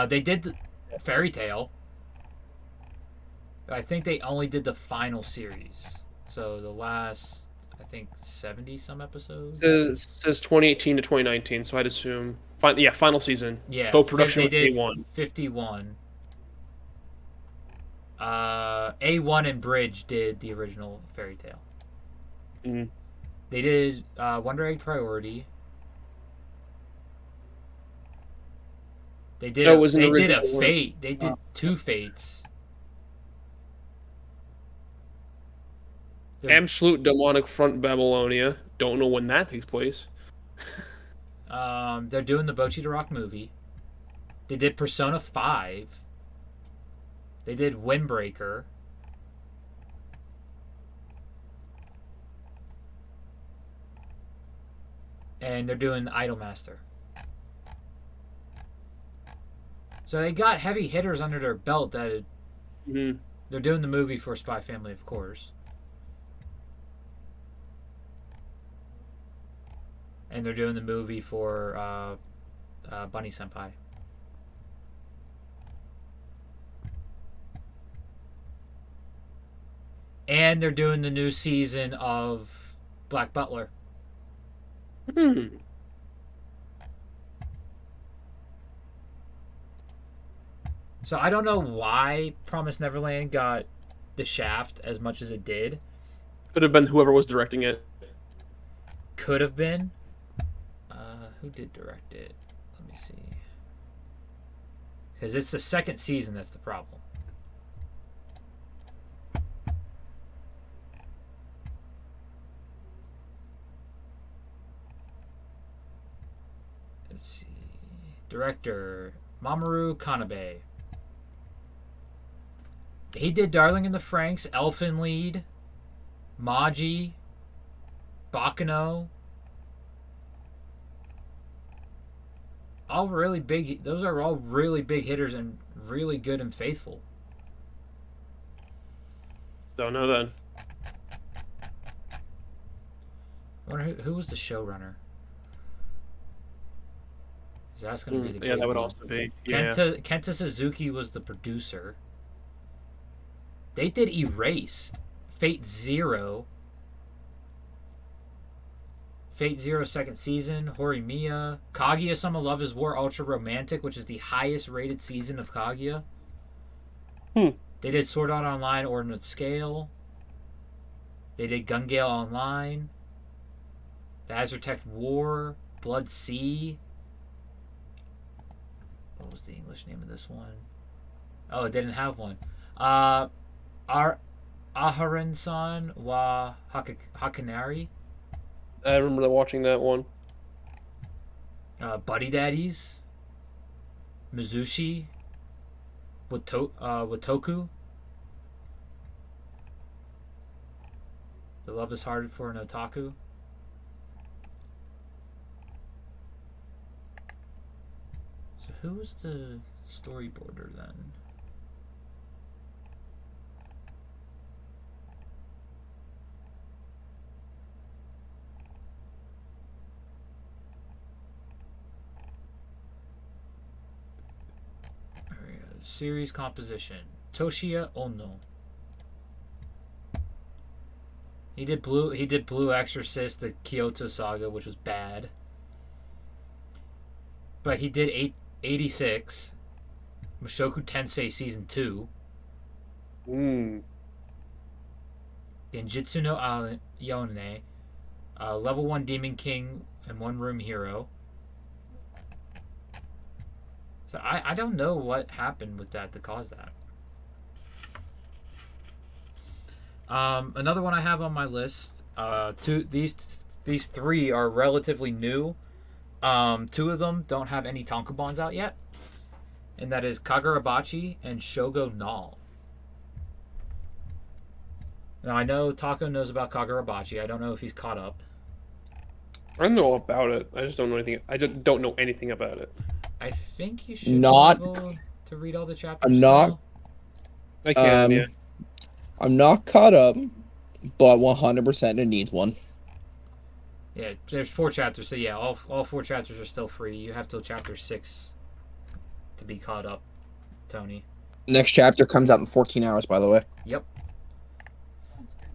They did Fairy Tail. I think they only did the final series. So the last, I think 70 some episodes. It says 2018 to 2019, so I'd assume final season. Yeah, Co-production they with did A1. 51. A1 and Bridge did the original Fairy Tale. Mm. They did Wonder Egg Priority. They did. No, it was an they did a original one. Fate. They did 2 Fates. Absolute Demonic Front Babylonia. Don't know when that takes place. They're doing the Bocchi to Rock movie. They did Persona 5. They did Windbreaker. And they're doing Idolmaster. So they got heavy hitters under their belt that they're doing the movie for Spy Family, of course. And they're doing the movie for Bunny Senpai. And they're doing the new season of Black Butler. So I don't know why Promised Neverland got the shaft as much as it did. Could have been whoever was directing it. Could have been. Who did direct it? Let me see. Because it's the second season that's the problem. Let's see. Director Mamoru Kanabe. He did Darling in the Franxx, Elfen Lied, Maji, Bakano. All really big. Those are all really big hitters and really good and faithful. Don't know then. I wonder who was the showrunner. That's going to be the that would one. also be. Kenta Suzuki was the producer. They did Erased, Fate Zero, Fate Zero second season, Horimiya, Kaguya-sama Love is War Ultra Romantic, which is the highest rated season of Kaguya. They did Sword Art Online Ordnance Scale. They did Gun Gale Online, The Azurtech War, Blood Sea. What was the English name of this one? Oh, it didn't have one. Aharon-san wa Hakanari. I remember watching that one. Buddy Daddies. Mizushi. Watoku. The Love is Hard for an Otaku. So who was the storyboarder then? Series composition. Toshiya Ono. He did Blue Exorcist, the Kyoto Saga, which was bad. But he did 86. Mushoku Tensei Season 2. Genjitsu no Yone. Level 1 Demon King and One Room Hero. So I don't know what happened with that to cause that. Another one I have on my list. These three are relatively new. 2 of them don't have any tankobons out yet, and that is Kagurabachi and Shogo Null. Now I know Tacco knows about Kagurabachi. I don't know if he's caught up. I know about it. I just don't know anything. I just don't know anything about it. I think you should be able to read all the chapters. I'm not. I can. Yeah. I'm not caught up, but 100% it needs one. Yeah, there's 4 chapters, so yeah, all 4 chapters are still free. You have till chapter 6 to be caught up, Tony. Next chapter comes out in 14 hours, by the way. Yep.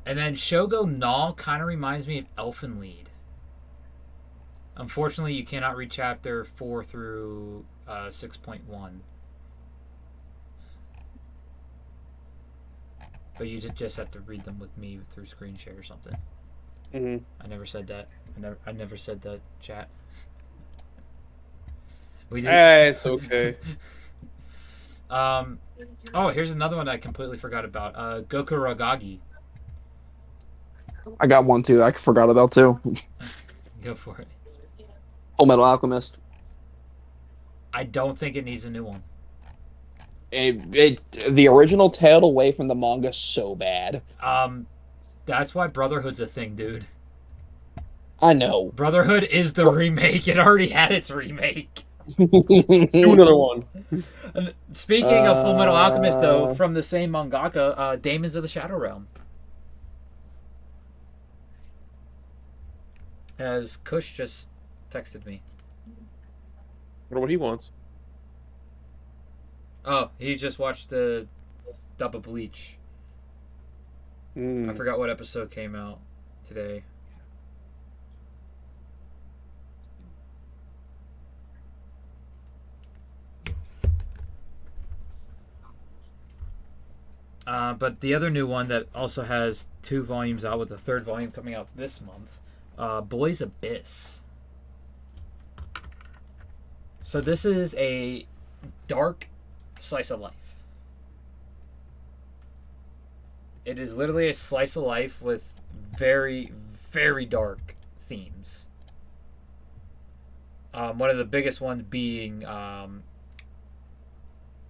And then Shogo Null kind of reminds me of Elfen Lied. Unfortunately, you cannot read chapter 4 through 6.1. But you just have to read them with me through screen share or something. Mm-hmm. I never said that. I never said that, chat. We did. Hey, it's okay. Oh, here's another one I completely forgot about. Goku Ragagi. I got one too. I forgot about too. Go for it. Full Metal Alchemist. I don't think it needs a new one. The original tailed away from the manga so bad. That's why Brotherhood's a thing, dude. I know. Brotherhood is the remake. It already had its remake. Do another one. And speaking of Full Metal Alchemist, though, from the same mangaka, Demons of the Shadow Realm. As Kush just texted me. I wonder what he wants. Oh, he just watched the dub of Bleach. I forgot what episode came out today. But the other new one that also has 2 volumes out, with the 3rd volume coming out this month, Boy's Abyss. So this is a dark slice of life. It is literally a slice of life with very, very dark themes. One of the biggest ones being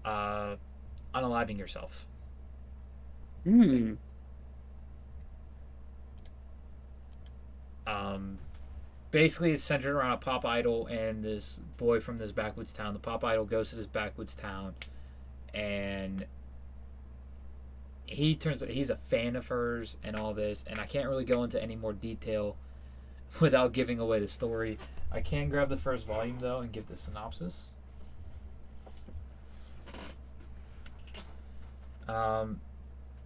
unaliving yourself. Basically, it's centered around a pop idol and this boy from this backwoods town. The pop idol goes to this backwoods town, and he's a fan of hers and all this. And I can't really go into any more detail without giving away the story. I can grab the first volume though and give the synopsis.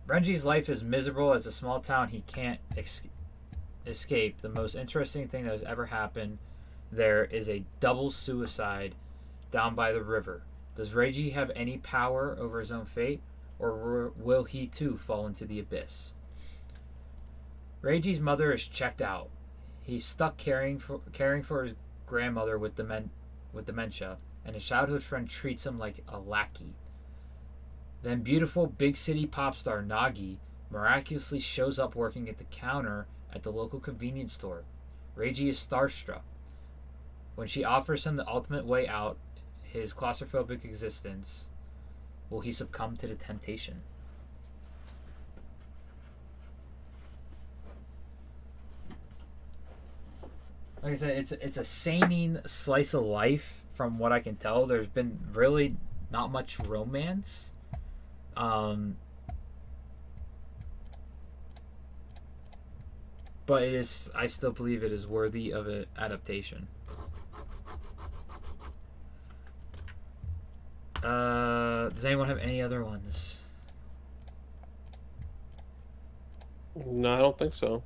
Renji's life is miserable as a small town he can't escape. The most interesting thing that has ever happened there is a double suicide down by the river. Does Reiji have any power over his own fate, or will he too fall into the abyss? Reiji's mother is checked out. He's stuck caring for his grandmother with dementia, and his childhood friend treats him like a lackey. Then beautiful big city pop star Nagi miraculously shows up working at the counter at the local convenience store. Reiji is starstruck. When she offers him the ultimate way out his claustrophobic existence, will he succumb to the temptation? Like I said, it's a seinen slice of life from what I can tell. There's been really not much romance. But I still believe it is worthy of an adaptation. Does anyone have any other ones? No, I don't think so.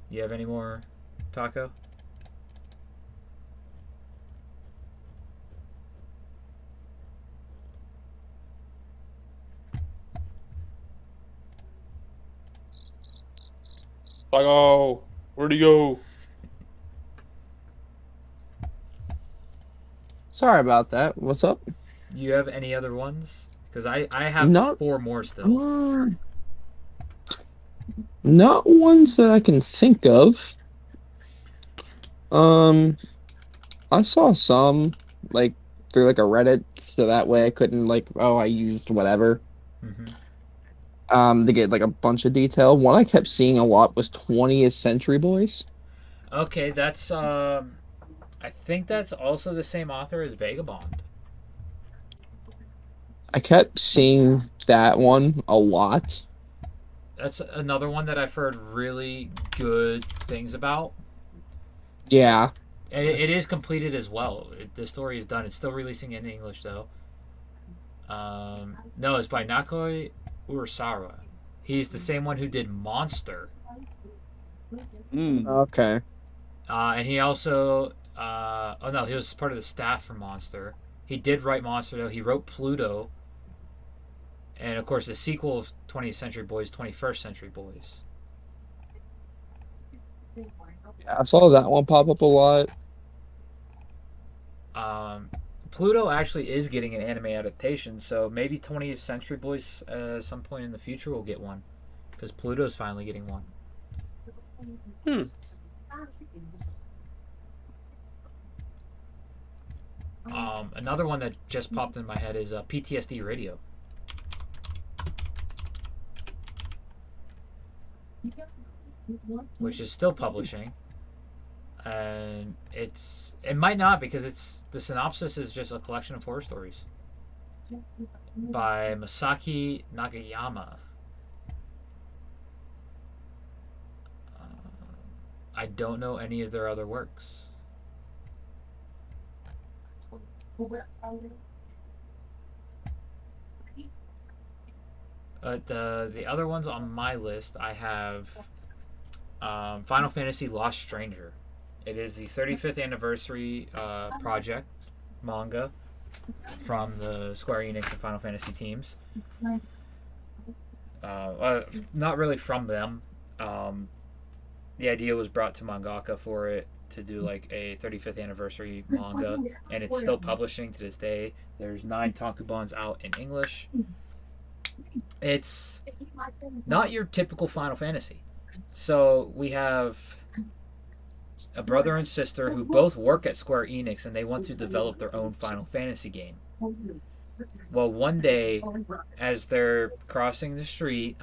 You have any more, Tacco? Tacco, where'd he go? Sorry about that. What's up? You have any other ones? Because I have 4 more still. Not ones that I can think of. I saw some like through like a Reddit, so that way I couldn't I used whatever. To get like a bunch of detail. One I kept seeing a lot was 20th Century Boys. Okay, that's I think that's also the same author as Vagabond. I kept seeing that one a lot. That's another one that I've heard really good things about. Yeah. And it is completed as well. The story is done. It's still releasing in English though. No, it's by Nakoi Urasawa. He's the same one who did Monster. Okay. And he also, oh no, he was part of the staff for Monster. He did write Monster though. He wrote Pluto, and of course the sequel of 20th Century Boys, 21st Century Boys. Yeah, I saw that one pop up a lot. Pluto actually is getting an anime adaptation, so maybe 20th Century Boys at some point in the future will get one, because Pluto's finally getting one. Another one that just popped in my head is PTSD Radio. Which is still publishing. And it might not, because the synopsis is just a collection of horror stories by Masaki Nagayama. I don't know any of their other works. The other ones on my list, I have Final Fantasy Lost Stranger. It is the 35th anniversary project manga from the Square Enix and Final Fantasy teams. Not really from them. The idea was brought to mangaka for it to do like a 35th anniversary manga, and it's still publishing to this day. There's 9 tankobons out in English. It's not your typical Final Fantasy. So we have a brother and sister who both work at Square Enix, and they want to develop their own Final Fantasy game. Well, one day, as they're crossing the street,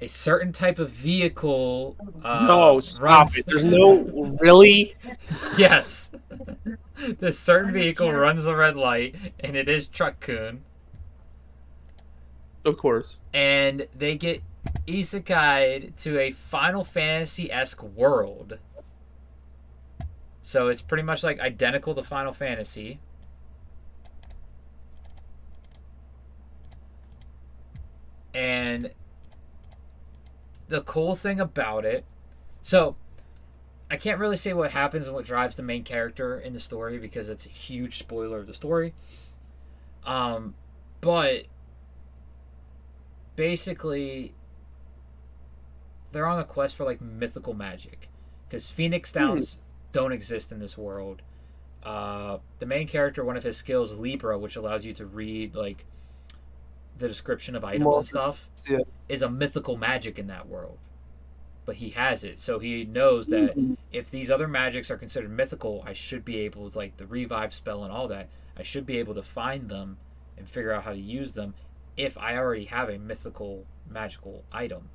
a certain type of vehicle no, stop it. There's no... Really? Yes. This certain vehicle runs a red light, and it is Truck-kun. Of course. And they get isekai'd to a Final Fantasy-esque world. So it's pretty much like identical to Final Fantasy. And the cool thing about it, so I can't really say what happens and what drives the main character in the story, because it's a huge spoiler of the story. But basically, they're on a quest for like mythical magic, because Phoenix Downs don't exist in this world. The main character, one of his skills, Libra, which allows you to read like the description of items and stuff, is a mythical magic in that world. But he has it, so he knows that if these other magics are considered mythical, I should be able to, like the revive spell and all that, I should be able to find them and figure out how to use them if I already have a mythical magical item.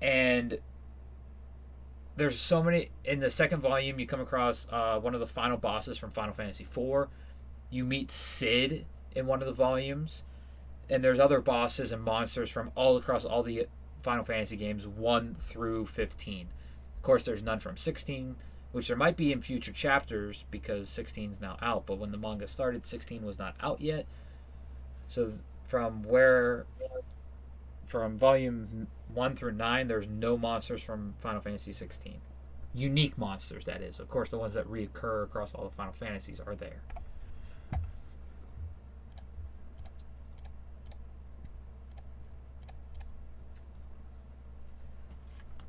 And there's so many. In the second volume, you come across one of the final bosses from Final Fantasy IV. You meet Sid in one of the volumes, and there's other bosses and monsters from all across all the Final Fantasy games 1 through 15. Of course, there's none from 16, which there might be in future chapters because 16 is now out, but when the manga started, 16 was not out yet. So from volume 1 through 9, there's no monsters from Final Fantasy 16. Unique monsters, that is. Of course, the ones that reoccur across all the Final Fantasies are there.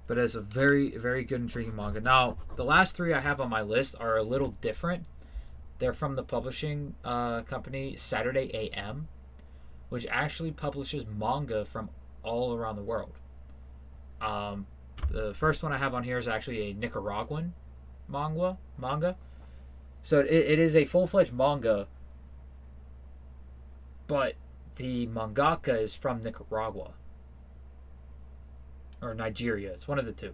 But it's a very, very good, intriguing manga. Now, the last 3 I have on my list are a little different. They're from the publishing company Saturday AM, which actually publishes manga from all around the world. The first one I have on here is actually a Nicaraguan manga. So it is a full-fledged manga, but the mangaka is from Nicaragua. Or Nigeria. It's one of the two.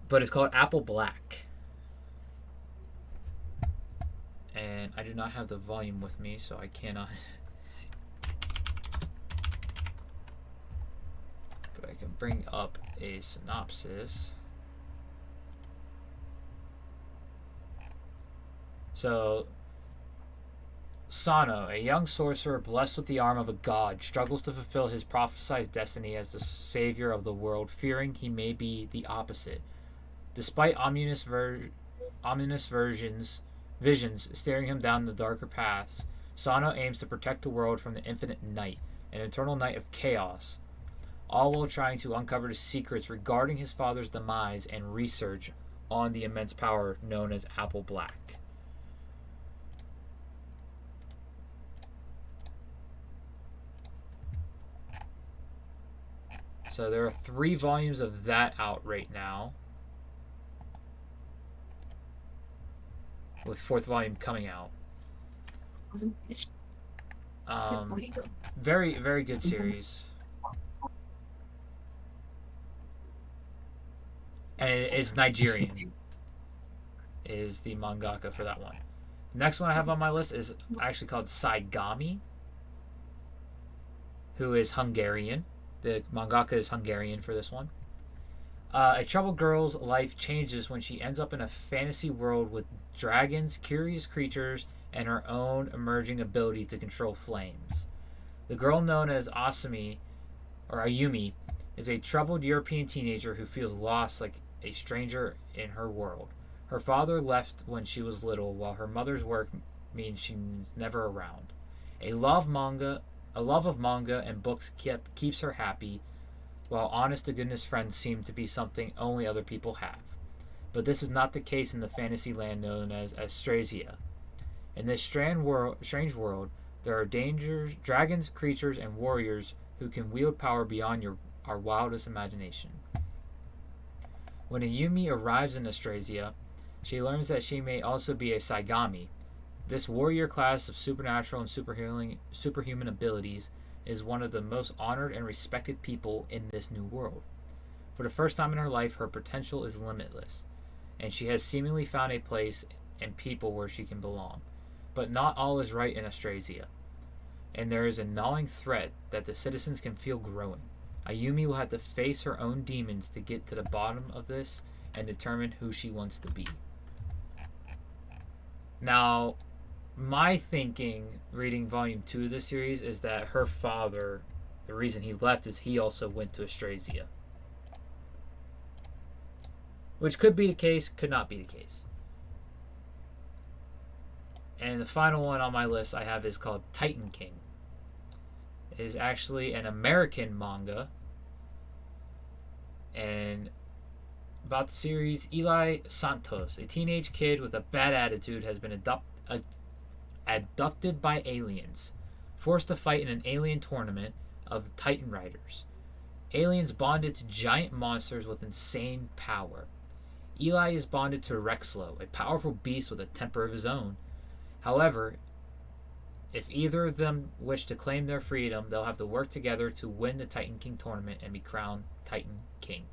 But it's called Apple Black. And I do not have the volume with me, so I cannot... But I can bring up a synopsis. So, Sano, a young sorcerer blessed with the arm of a god, struggles to fulfill his prophesied destiny as the savior of the world, fearing he may be the opposite. Despite ominous visions staring him down the darker paths, Sano aims to protect the world from the infinite night, an eternal night of chaos, all while trying to uncover the secrets regarding his father's demise and research on the immense power known as Apple Black. So there are 3 volumes of that out right now, with 4th volume coming out. Very, very good series. And it is Nigerian, is the mangaka for that one. Next one I have on my list is actually called Saigami, who is Hungarian. The mangaka is Hungarian for this one. A troubled girl's life changes when she ends up in a fantasy world with dragons, curious creatures, and her own emerging ability to control flames. The girl known as Ayumi is a troubled European teenager who feels lost like a stranger in her world. Her father left when she was little, while her mother's work means she's never around. A love of manga and books keeps her happy, while honest-to-goodness friends seem to be something only other people have. But this is not the case in the fantasy land known as Austrasia. In this strange world, there are dangers, dragons, creatures, and warriors who can wield power beyond our wildest imagination. When Ayumi arrives in Austrasia, she learns that she may also be a Saigami. This warrior class of supernatural and superhuman abilities is one of the most honored and respected people in this new world. For the first time in her life, her potential is limitless, and she has seemingly found a place and people where she can belong. But not all is right in Austrasia, and there is a gnawing threat that the citizens can feel growing. Ayumi will have to face her own demons to get to the bottom of this and determine who she wants to be. Now, my thinking reading volume 2 of this series is that her father, the reason he left is he also went to Austrasia. Which could be the case, could not be the case. And the final one on my list I have is called Titan King. It is actually an American manga. And about the series, Eli Santos, a teenage kid with a bad attitude, has been abducted by aliens, forced to fight in an alien tournament of Titan Riders. Aliens bonded to giant monsters with insane power. Eli is bonded to Rexlo, a powerful beast with a temper of his own. However, if either of them wish to claim their freedom, they'll have to work together to win the Titan King tournament and be crowned Titan King.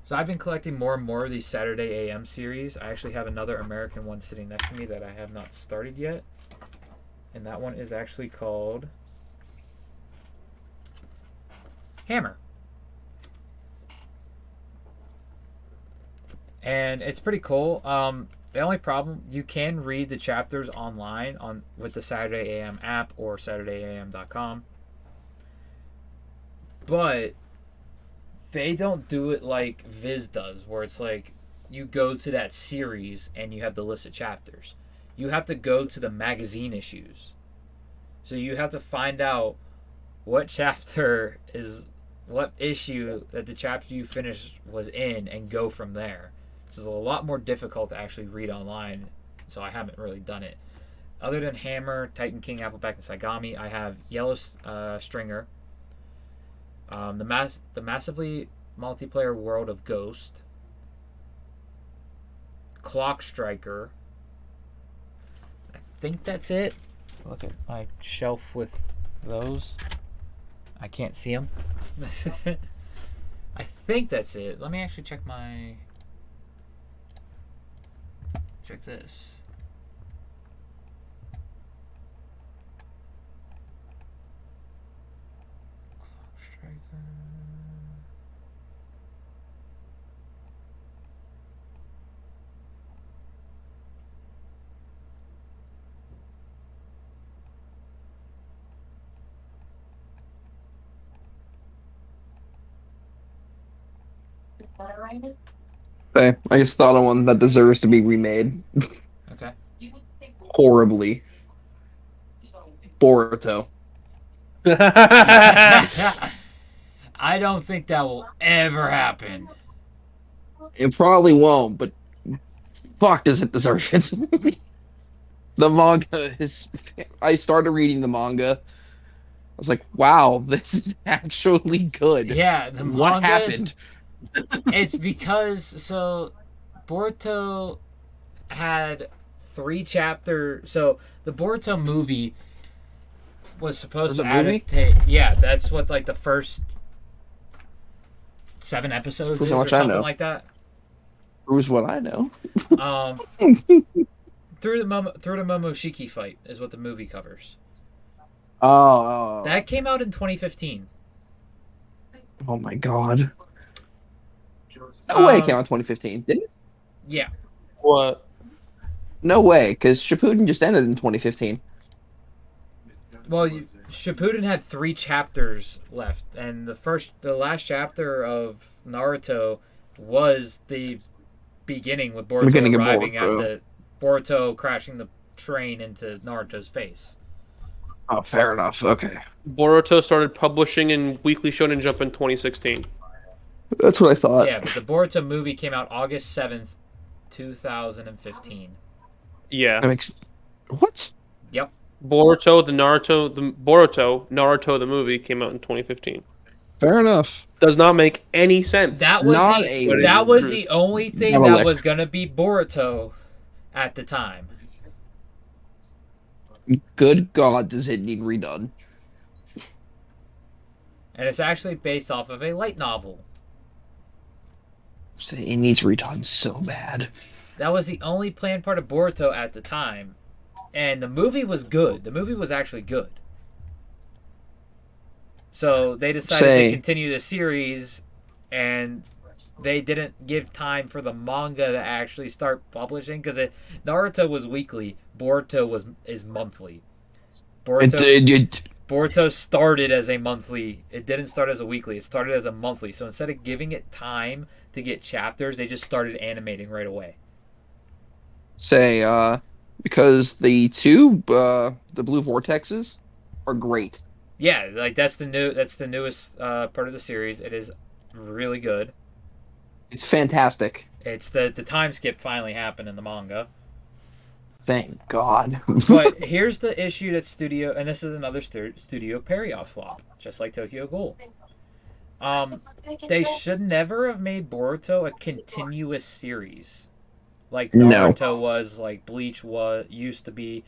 So I've been collecting more and more of these Saturday AM series. I actually have another American one sitting next to me that I have not started yet. And that one is actually called Hammer. And it's pretty cool. The only problem, you can read the chapters online with the Saturday AM app or SaturdayAM.com. But they don't do it like Viz does, where it's like you go to that series and you have the list of chapters. You have to go to the magazine issues. So you have to find out what chapter is, what issue that the chapter you finished was in and go from there. This is a lot more difficult to actually read online, so I haven't really done it. Other than Hammer, Titan King, Appleback, and Saigami, I have Yellow Stringer, the massively multiplayer world of Ghost, Clock Striker. I think that's it. Look at my shelf with those. I can't see them. I think that's it. Let me actually check my... Check this. Clock Striker. Okay, I just thought of one that deserves to be remade Okay. horribly. Boruto. I don't think that will ever happen. It probably won't, but fuck, does it deserve it? The manga is. I started reading the manga. I was like, wow, this is actually good. Yeah, the What manga. happened? It's because Boruto had 3 chapters. So the Boruto movie was supposed There's to a movie? adaptate. Yeah, that's what like the first 7 episodes Proves is how or much I something know. like that. Proves what I know. Um, through the Momoshiki fight is what the movie covers. Oh, That came out in 2015. oh my god. No way it came Um, out in 2015. Didn't it? yeah. What? No way, because Shippuden just ended in 2015. Well, Shippuden had 3 chapters left, and the last chapter of Naruto was the beginning with Boruto Beginning of arriving at Boruto. the Boruto crashing the train into Naruto's face. Oh, fair enough. Okay. Boruto started publishing in Weekly Shonen Jump in 2016. That's what I thought. Yeah, but the Boruto movie came out August 7th, 2015. Yeah. That makes. What? Yep. Boruto Naruto the movie came out in 2015. Fair enough. Does not make any sense. That was Not the a- that was the only thing Not a that lick. was gonna be Boruto at the time. Good God, does it need redone? And it's actually based off of a light novel. It needs redone so bad. That was the only planned part of Boruto at the time. And the movie was good. The movie was actually good. So they decided to continue the series, and they didn't give time for the manga to actually start publishing because Naruto was weekly, Boruto is monthly. Boruto started as a monthly. It didn't start as a weekly. It started as a monthly. So instead of giving it time to get chapters, they just started animating right away. Because the blue vortexes are great. Yeah, like that's the newest part of the series. It is really good. It's fantastic. It's the time skip finally happened in the manga. Thank God. But here's the issue that studio, and this is another studio payoff flop, just like Tokyo Ghoul. They should never have made Boruto a continuous series, like Naruto was, like Bleach used to be.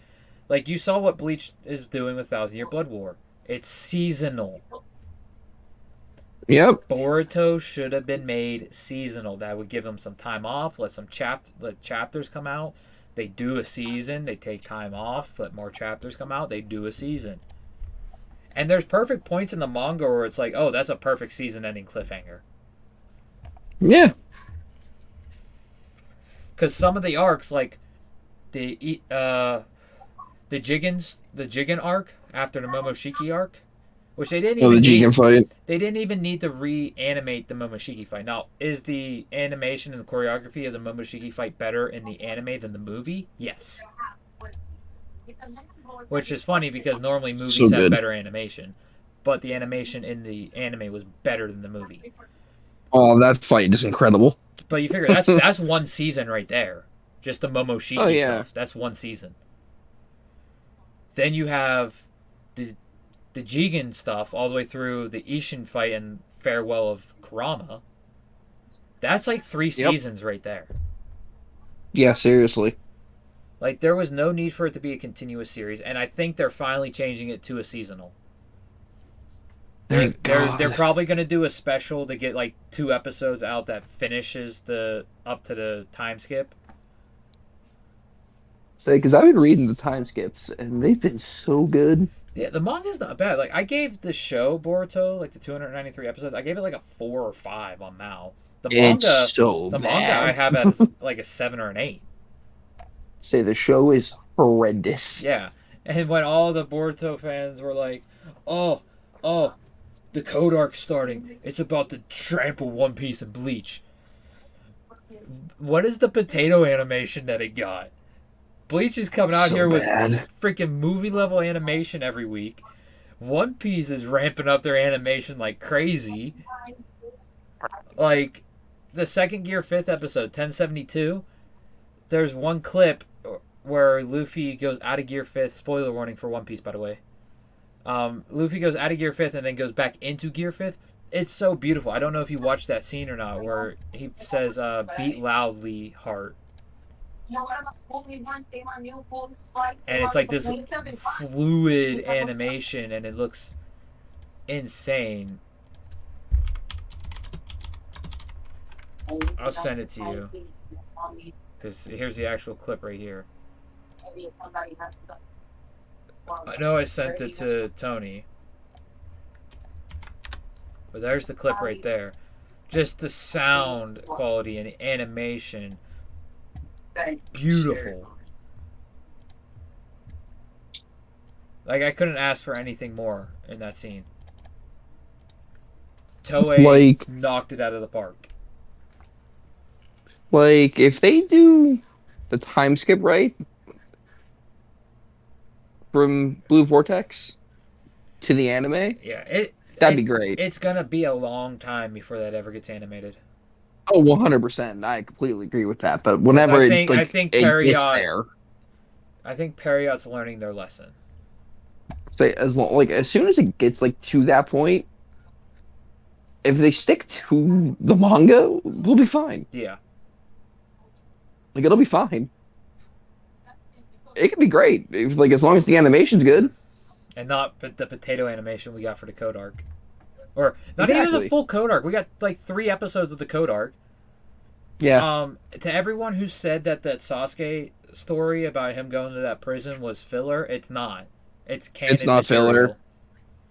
Like you saw what Bleach is doing with Thousand Year Blood War. It's seasonal. Yep. Boruto should have been made seasonal. That would give them some time off. Let chapters come out. They do a season. They take time off. Let more chapters come out. They do a season. And there's perfect points in the manga where it's like, oh, that's a perfect season-ending cliffhanger. Yeah. Because some of the arcs, like the Jigen arc after the Momoshiki arc, which they didn't even The Jigen fight. They didn't even need to reanimate the Momoshiki fight. Now, is the animation and the choreography of the Momoshiki fight better in the anime than the movie? Yes. Which is funny because normally movies have better animation, but the animation in the anime was better than the movie. Oh, that fight is incredible. But you figure that's one season right there. Just the Momoshiki stuff. That's one season. Then you have the Jigen stuff all the way through the Ishin fight and farewell of Kurama. That's like 3 seasons right there. Yeah, seriously. Like there was no need for it to be a continuous series, and I think they're finally changing it to a seasonal. They're probably gonna do a special to get like 2 episodes out that finishes up to the time skip. Because I've been reading the time skips and they've been so good. Yeah, the manga's not bad. Like I gave the show Boruto, like the 293 episodes, I gave it like a 4 or 5 on Mal. The manga I have as like a 7 or an 8. Say the show is horrendous. Yeah, and when all the Boruto fans were like, "Oh, the Code arc's starting. It's about to trample One Piece and Bleach," What is the potato animation that it got? Bleach is coming out So here with bad. freaking movie level animation every week. One Piece is ramping up their animation like crazy. Like the second Gear 5th episode, 1072, there's one clip where Luffy goes out of Gear 5th. Spoiler warning for One Piece, by the way. Luffy goes out of Gear 5th and then goes back into Gear 5th. It's so beautiful. I don't know if you watched that scene or not where he says, beat loudly, heart. And it's like this fluid animation and it looks insane. I'll send it to you. Because here's the actual clip right here. I know I sent it to Tony. But there's the clip right there. Just the sound quality and the animation. Beautiful. Like, I couldn't ask for anything more in that scene. Toei knocked it out of the park. Like, if they do the time skip right from Blue Vortex to the anime, Yeah, that'd be great. It's gonna be a long time before that ever gets animated. Oh, 100%. I completely agree with that. But whenever I think it gets there, I think Periot's learning their lesson. say as soon as it gets like to that point, if they stick to the manga, we'll be fine. Yeah. Like it'll be fine. It could be great. If, like as long as the animation's good. And not the potato animation we got for the Code Arc. Or not Exactly. even the full Code Arc. We got like 3 episodes of the Code Arc. Yeah. To everyone who said that Sasuke story about him going to that prison was filler, it's not. It's canon It's not material. filler.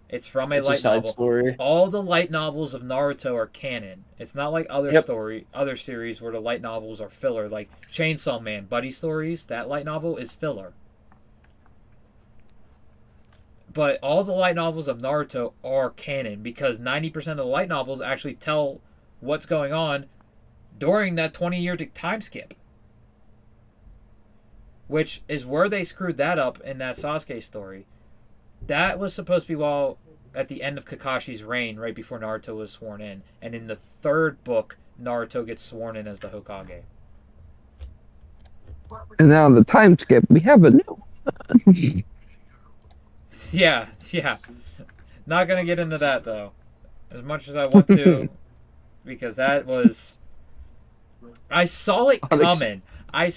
It's from a It's a light side novel. story. All the light novels of Naruto are canon. It's not like other Yep. other series where the light novels are filler. Like Chainsaw Man, Buddy Stories, that light novel is filler. But all the light novels of Naruto are canon because 90% of the light novels actually tell what's going on during that 20-year time skip. Which is where they screwed that up in that Sasuke story. That was supposed to be while at the end of Kakashi's reign, right before Naruto was sworn in. And in the 3rd book, Naruto gets sworn in as the Hokage. And now the time skip, we have a new. Yeah. Not gonna get into that though. As much as I want to. Because that was... I saw it coming. I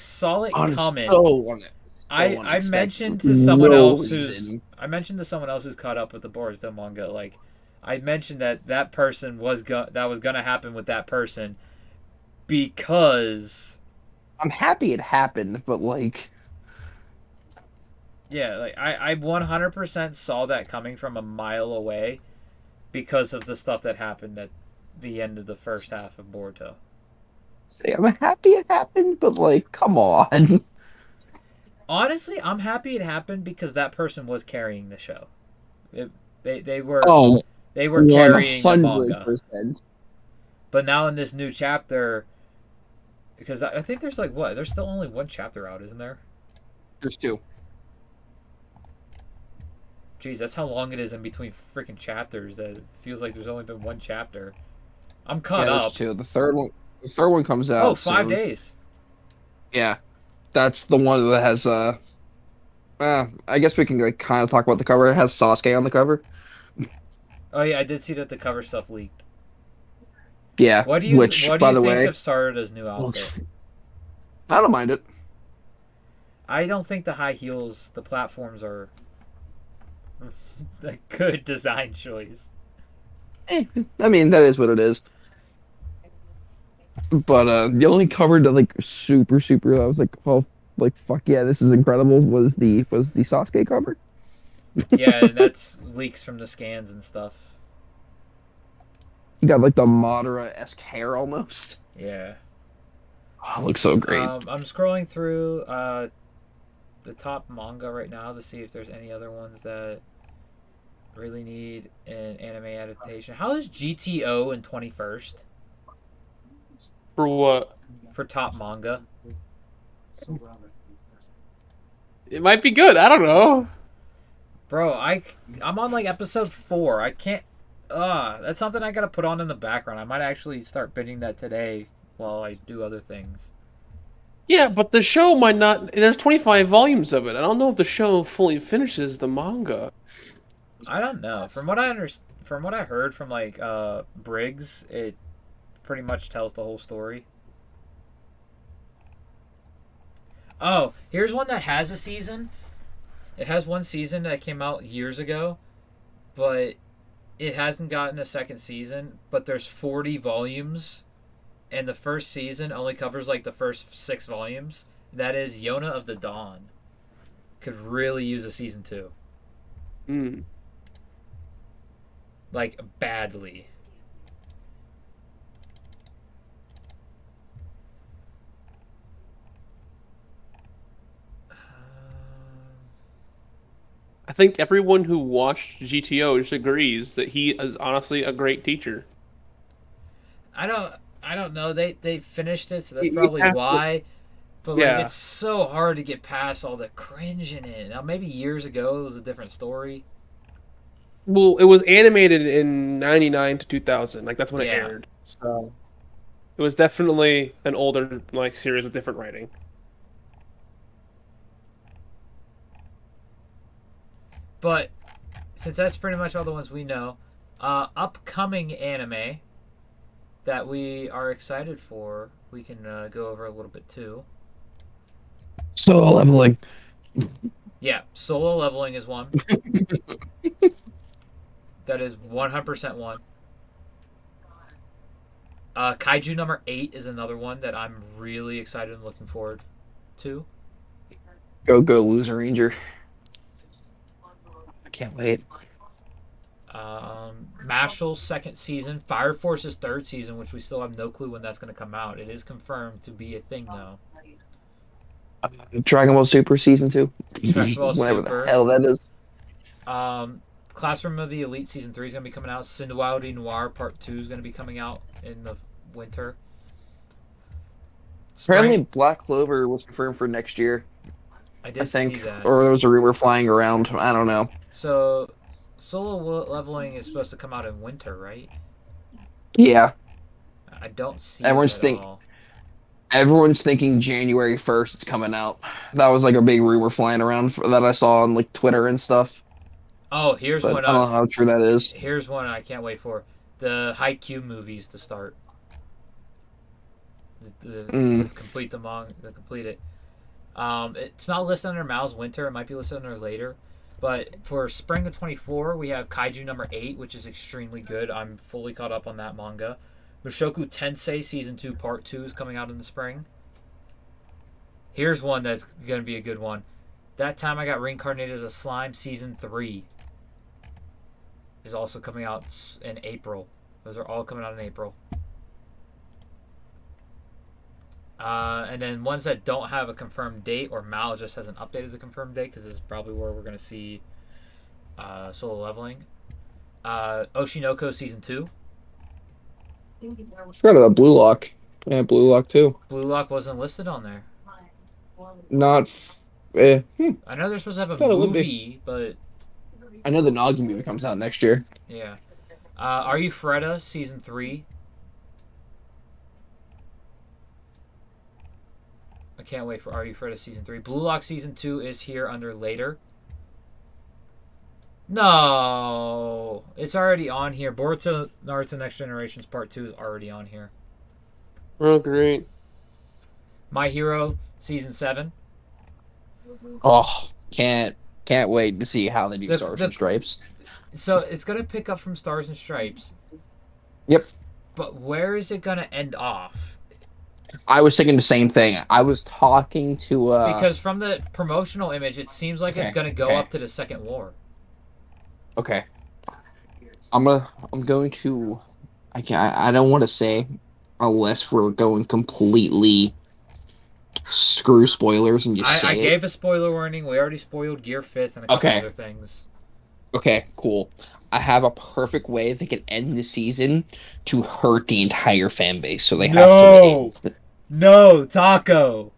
mentioned to someone else who's caught up with the Boruto manga. Like, I mentioned that person was gonna happen with that person because I'm happy it happened, but like, yeah, like I 100% saw that coming from a mile away because of the stuff that happened at the end of the first half of Boruto. I'm happy it happened, but like, come on. Honestly, I'm happy it happened because that person was carrying the show. They were carrying the manga. 100%. But now in this new chapter, because I think there's like what? There's still only 1 chapter out, isn't there? There's 2. Jeez, that's how long it is in between freaking chapters. That it feels like there's only been 1 chapter. I'm caught up. There's 2. The third one comes out. 5 soon. days. Yeah, that's the one that has I guess we can like kind of talk about the cover. It has Sasuke on the cover. Oh yeah, I did see that the cover stuff leaked. Yeah, What do you which, think by the way, of Sarada's new outfit? I don't mind it. I don't think the high heels, the platforms are a good design choice. I mean, that is what it is. But the only cover that like super I was like, oh, like fuck yeah, this is incredible. Was the Sasuke cover? Yeah, and that's leaks from the scans and stuff. You got like the Madara-esque hair almost. Yeah. Oh, it looks so great. I'm scrolling through the top manga right now to see if there's any other ones that really need an anime adaptation. How is GTO in 21st? For what? for top manga? It might be good. I don't know. Bro, I'm on like episode 4. I can't. That's something I gotta put on in the background. I might actually start binging that today while I do other things. Yeah, but the show might not. There's 25 volumes of it. I don't know if the show fully finishes the manga. I don't know. From what I heard from like Briggs, it pretty much tells the whole story. Oh, here's one that has a season. It has one season that came out years ago, but it hasn't gotten a second season. But there's 40 volumes, and the first season only covers like the first 6 volumes. That is Yona of the Dawn. Could really use a season 2. Hmm. Like, badly. I think everyone who watched GTO just agrees that he is honestly a great teacher. I don't know. They finished it, so that's You probably have to- why. But like, Yeah. it's so hard to get past all the cringe in it. Now, maybe years ago it was a different story. Well, it was animated in 99 to 2000. Like that's when it Yeah. aired. So it was definitely an older like series with different writing. But since that's pretty much all the ones we know, upcoming anime that we are excited for, we can go over a little bit too. Solo leveling. Yeah, Solo Leveling is one. That is 100% one. Kaiju number 8 is another one that I'm really excited and looking forward to. Go Loser Ranger. I can't wait. Mashal's second season, Fire Force's third season, which we still have no clue when that's going to come out. It is confirmed to be a thing though. Dragon Ball Super Season 2. Dragon Ball Whatever Super. the hell that is. Classroom of the Elite season 3 is going to be coming out. Cinderella Noir Part 2 is going to be coming out in the winter. Apparently, Spring, Black Clover was confirmed for next year. I did I think, see that. or there was a rumor flying around. I don't know. So, Solo Leveling is supposed to come out in winter, right? Yeah, I don't see Everyone's that at think- all. everyone's thinking January 1st it's coming out. That was like a big rumor flying around that I saw on like Twitter and stuff. Oh, here's But one. I don't know how true that is. Here's one I can't wait for. The Haikyuu movies to start. To complete the manga, to complete it. It's not listed under Mal's Winter. It might be listed under later. But for spring of 24, we have Kaiju number 8, which is extremely good. I'm fully caught up on that manga. Mushoku Tensei Season 2 Part 2 is coming out in the spring. Here's one that's going to be a good one. That Time I Got Reincarnated as a Slime Season 3 is also coming out in April. Those are all coming out in April. And then ones that don't have a confirmed date, or Mal just hasn't updated the confirmed date, because this is probably where we're going to see Solo Leveling. Oshinoko Season 2. I forgot about Blue Lock. Yeah, Blue Lock too. Blue Lock wasn't listed on there. I know they're supposed to have a Thought it would be. movie, but I know the Nagi movie comes out next year. yeah. Are You Freda Season 3? I can't wait for Are You Freda Season 3. Blue Lock Season 2 is here under later. No, it's already on here. Boruto Naruto Next Generations Part 2 is already on here. Oh, great. My Hero Season 7. Oh, can't wait to see how they do Stars and Stripes. So it's going to pick up from Stars and Stripes. Yep. But where is it going to end off? I was thinking the same thing. I was talking to Because from the promotional image, it seems like it's going to go up to the Second War. Okay. I'm going to I don't want to say unless we're going completely screw spoilers and just say I gave a spoiler warning. We already spoiled Gear 5th and a couple other things. Okay, cool. I have a perfect way they can end the season to hurt the entire fan base, so they have to wait. No, Tacco.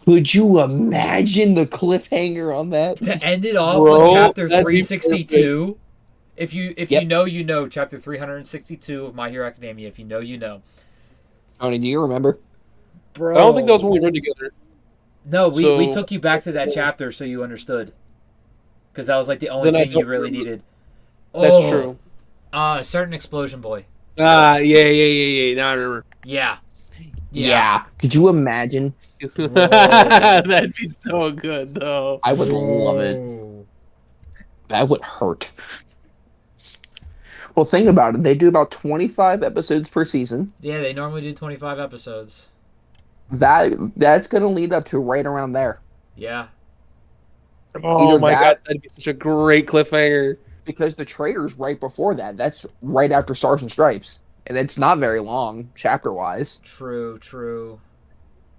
Could you imagine the cliffhanger on that? To end it off with Bro, chapter that'd be 362. If you Yep. know, you know. Chapter 362 of My Hero Academia. If you know, you know. Tony, do you remember? Bro. I don't think that was when we read together. No, we So- took you back to that chapter so you understood. Because that was like the only Then I thing you don't really remember. needed. That's Oh, true. Certain explosion boy. Yeah. Now I remember. Yeah. Could you imagine? That'd be so good, though. I would love it. Whoa. That would hurt. Well, think about it. They do about 25 episodes per season. Yeah, they normally do 25 episodes. That's going to lead up to right around there. Yeah. Oh Either my that- god, that'd be such a great cliffhanger. Because the trailer's right before that. That's right after Stars and Stripes. And it's not very long, chapter-wise. True.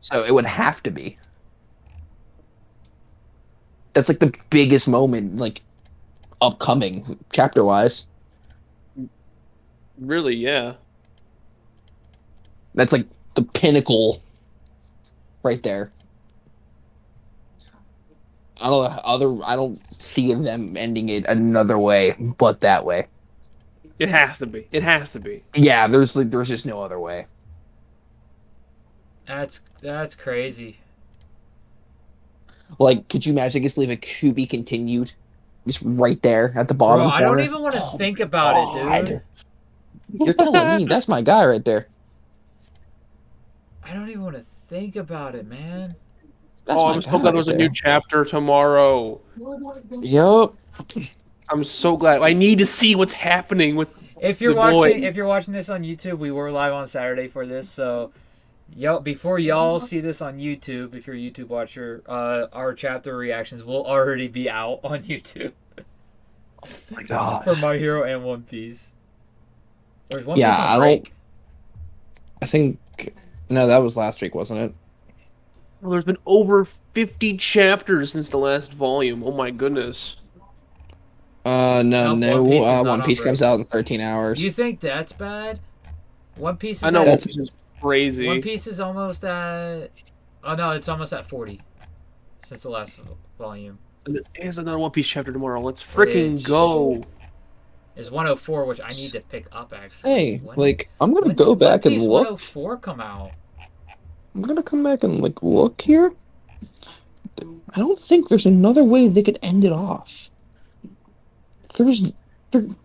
So it would have to be. That's like the biggest moment, like, upcoming, chapter-wise. Really, yeah. That's like the pinnacle right there. I don't see them ending it another way but that way. It has to be. It has to be. Yeah, there's just no other way. That's crazy. Like, could you imagine just leave a to be continued just right there at the bottom Bro, I don't corner? even want to Oh think my about it, God. dude. You're telling me that's my guy right there. I don't even want to think about it, man. That's my I'm so guy glad there's right a new there. chapter tomorrow. Yup. I'm so glad. I need to see what's happening with. If you're The boy. watching this on YouTube, we were live on Saturday for this, so before y'all see this on YouTube, if you're a YouTube watcher, our chapter reactions will already be out on YouTube Oh my God. for My Hero and One Piece. Or is One Yeah, Piece on I don't- break? I think no, that was last week, wasn't it? Well, there's been over 50 chapters since the last volume. Oh my goodness. No, Nope, no. One Piece is not One on Piece comes break. out in 13 hours. You think that's bad? One Piece is I know at, One That's- Piece is crazy. One Piece is almost at. Oh no, it's almost at 40 since the last volume. And there's another One Piece chapter tomorrow. Let's freaking Which- go. Is 104, which I need to pick up actually. Hey, When- like I'm gonna when go did back One and Piece look. 104 come out? I'm gonna come back and like look here. I don't think there's another way they could end it off. There's It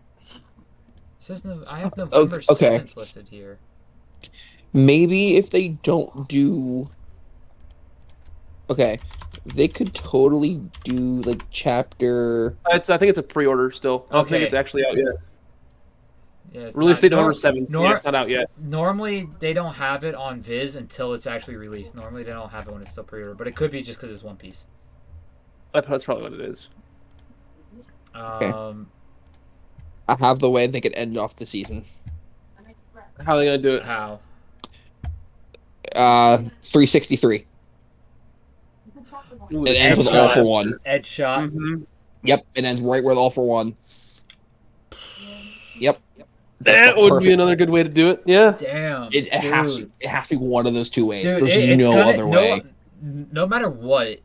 says I have November Okay. 7th listed here. maybe if they don't do. Okay, they could totally do like chapter. I think it's a pre-order still. I don't think Okay. it's actually out yet. Yeah, it's Release not- date nor- November 7th. nor- Yeah, it's not out yet. Normally they don't have it on Viz until it's actually released. Normally they don't have it when it's still pre-order, but it could be just because it's One Piece. That's probably what it is. I have the way they could end off the season. How are they gonna do it? How? 363. Ooh, It ends with Headshot. all for one. Edge shot. Mhm. Yep, it ends right with all for one. Yep. That the would perfect- be another good way to do it. Yeah. Damn. It has to. dude. It has to be one of those two ways. Dude, There's it's no gonna, other way. No matter what,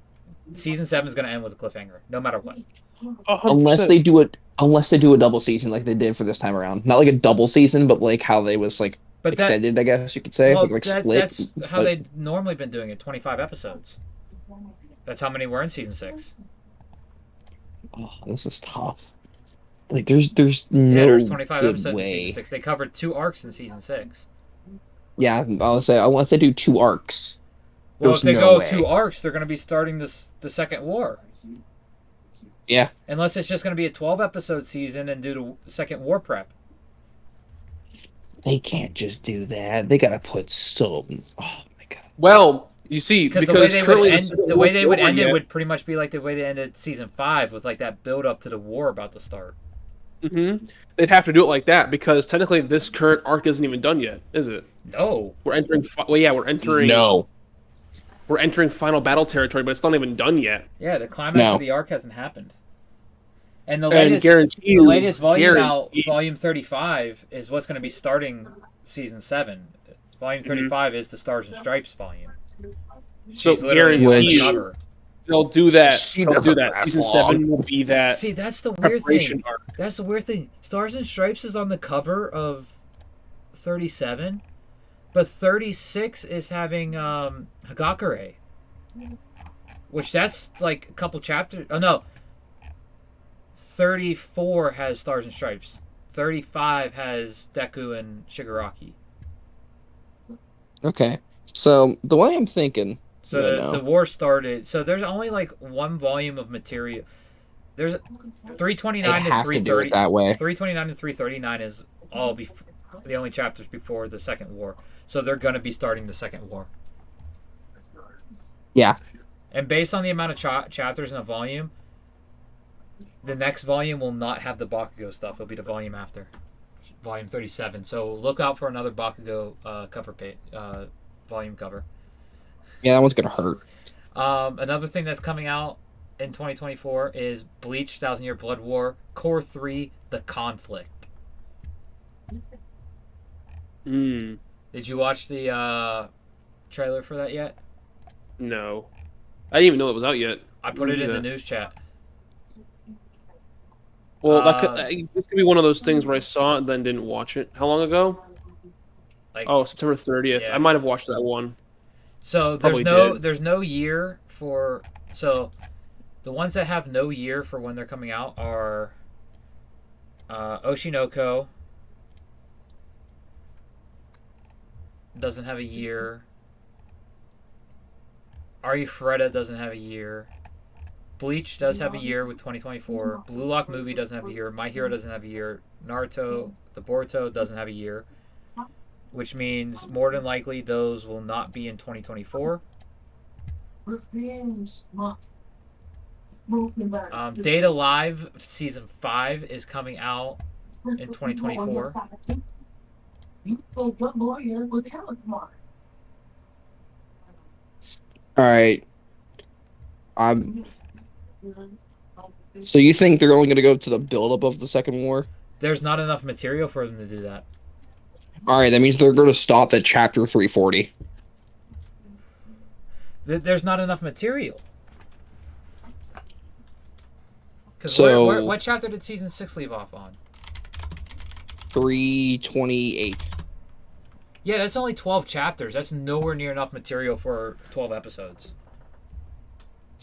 season 7 is gonna end with a cliffhanger. No matter what. 100%. Unless they do it. Unless they do a double season like they did for this time around. Not like a double season, but like how they was like But that, extended. I guess you could say well, like that- split. that's how but- they've normally been doing it. 25 episodes. That's how many were in season 6. Oh, this is tough. Like there's no Yeah, there's 25 good episodes in way. season 6. They covered 2 arcs in season 6. Yeah, I'll say unless they do 2 arcs. Well, There's if they no go way. 2 arcs, they're going to be starting the second war. Yeah. Unless it's just going to be a 12-episode season and do the second war prep. They can't just do that. They gotta put so. Oh my god. Well, you see, Because because the way they would currently end, the way they would end it yet. would pretty much be like the way they ended season 5 with like that build up to the war about to start. They'd have to do it like that because technically this current arc isn't even done yet, is it? No. We're entering. We're entering. No. We're entering final battle territory, but it's not even done yet. Yeah, the climax No. of the arc hasn't happened. And the And latest, guarantee the latest volume out, guarantee- volume 35, is what's going to be starting season 7. Volume 35 is the Stars and Stripes volume. So She's literally on the guaranteed cover. they'll do that. She They'll do doesn't that. last Season long. 7 will be that See, that's the weird preparation thing. arc. That's the weird thing. Stars and Stripes is on the cover of 37, but 36 is having Hagakure, which that's like a couple chapters. Oh no, 34 has Stars and Stripes. 35 has Deku and Shigaraki. Okay. So the way I'm thinking, So right the now, the war started. So there's only like one volume of material. There's they 329 to have to do 330. it that way. 329 to 339 is all the only chapters before the Second War. So they're going to be starting the Second War. Yeah. And based on the amount of chapters in a volume, the next volume will not have the Bakugo stuff. It'll be the volume after, volume 37. So look out for another Bakugo cover volume cover. Yeah, that one's gonna hurt. Another thing that's coming out in 2024 is Bleach: Thousand Year Blood War Core 3: The Conflict. Mm, Did you watch the trailer for that yet? no. I didn't even know it was out yet. I put it in the Yeah. news chat. Well, this could be one of those things where I saw it and then didn't watch it. How long ago? Like, Oh, September 30th. Yeah. I might have watched that one. so probably there's no year for, so the ones that have no year for when they're coming out are Oshinoko doesn't have a year. Arifreda doesn't have a year. Bleach does have a year with 2024. Blue Lock movie doesn't have a year. My Hero doesn't have a year. Naruto, the Boruto doesn't have a year, which means more than likely those will not be in 2024. Data Live season 5 is coming out in 2024. All right. So you think they're only gonna go to the buildup of the Second War? There's not enough material for them to do that. All right, that means they're gonna stop at chapter 340. There's not enough material. Because So what chapter did season 6 leave off on? 328. Yeah, that's only 12 chapters. That's nowhere near enough material for 12 episodes.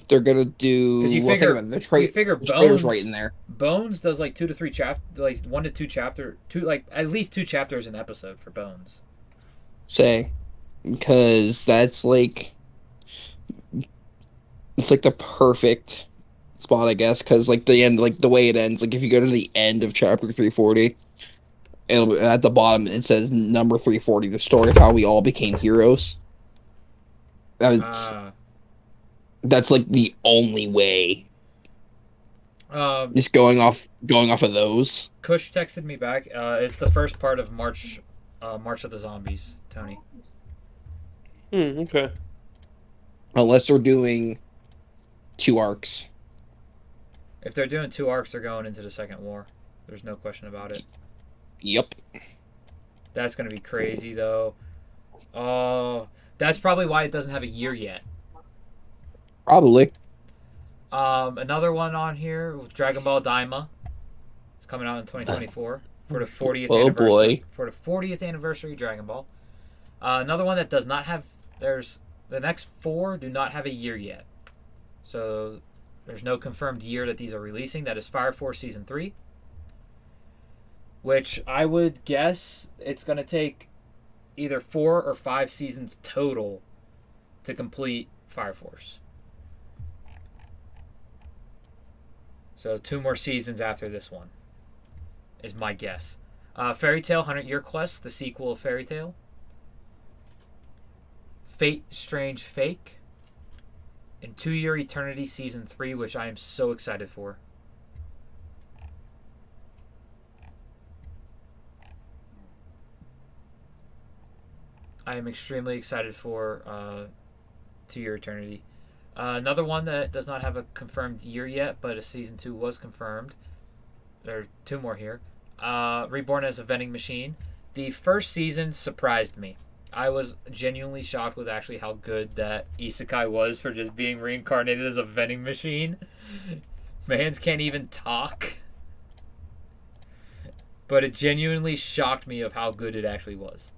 They're gonna do. Because you well, figure, think about it, you figure the trailer's Bones, right in there. Bones does like 2 to 3 chapters, like 1 to 2 chapter, like at least 2 chapters an episode for Bones. Say, because that's like, it's like the perfect spot, I guess. Because like the end, like the way it ends, like if you go to the end of chapter 340, it'll be at the bottom. It says number 340, the story of how we all became heroes. That's like the only way. Just going off of those. Kush texted me back. It's the first part of March of the Zombies, Tony. Okay. Unless they're doing 2 arcs. If they're doing 2 arcs, they're going into the Second War. There's no question about it. Yep. That's going to be crazy, though. That's probably why it doesn't have a year yet. Probably. Another one on here, Dragon Ball Daima. It's coming out in 2024 for the 40th Oh, anniversary. boy. For the 40th anniversary of Dragon Ball. Another one that does not have... There's the next 4 do not have a year yet. So there's no confirmed year that these are releasing. That is Fire Force Season 3. Which I would guess it's going to take either 4 or 5 seasons total to complete Fire Force. So 2 more seasons after this one is my guess. Fairy Tail 100 Year Quest, the sequel of Fairy Tail. Fate Strange Fake. And 2 Year Eternity Season 3, which I am so excited for. I am extremely excited for 2 Year Eternity. Another one that does not have a confirmed year yet, but a season 2 was confirmed. There are 2 more here. Reborn as a Vending Machine. The first season surprised me. I was genuinely shocked with actually how good that isekai was for just being reincarnated as a vending machine. Mans can't even talk. But it genuinely shocked me of how good it actually was.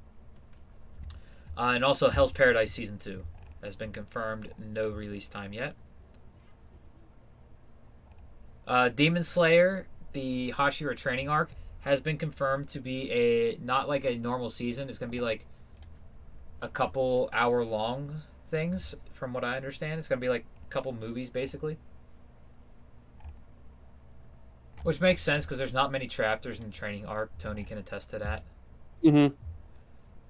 And also Hell's Paradise Season 2 has been confirmed. No release time yet. Demon Slayer, the Hashira training arc, has been confirmed to be not like a normal season. It's going to be like a couple hour long things, from what I understand. It's going to be like a couple movies, basically. Which makes sense because there's not many chapters in the training arc. Tony can attest to that. Mm-hmm.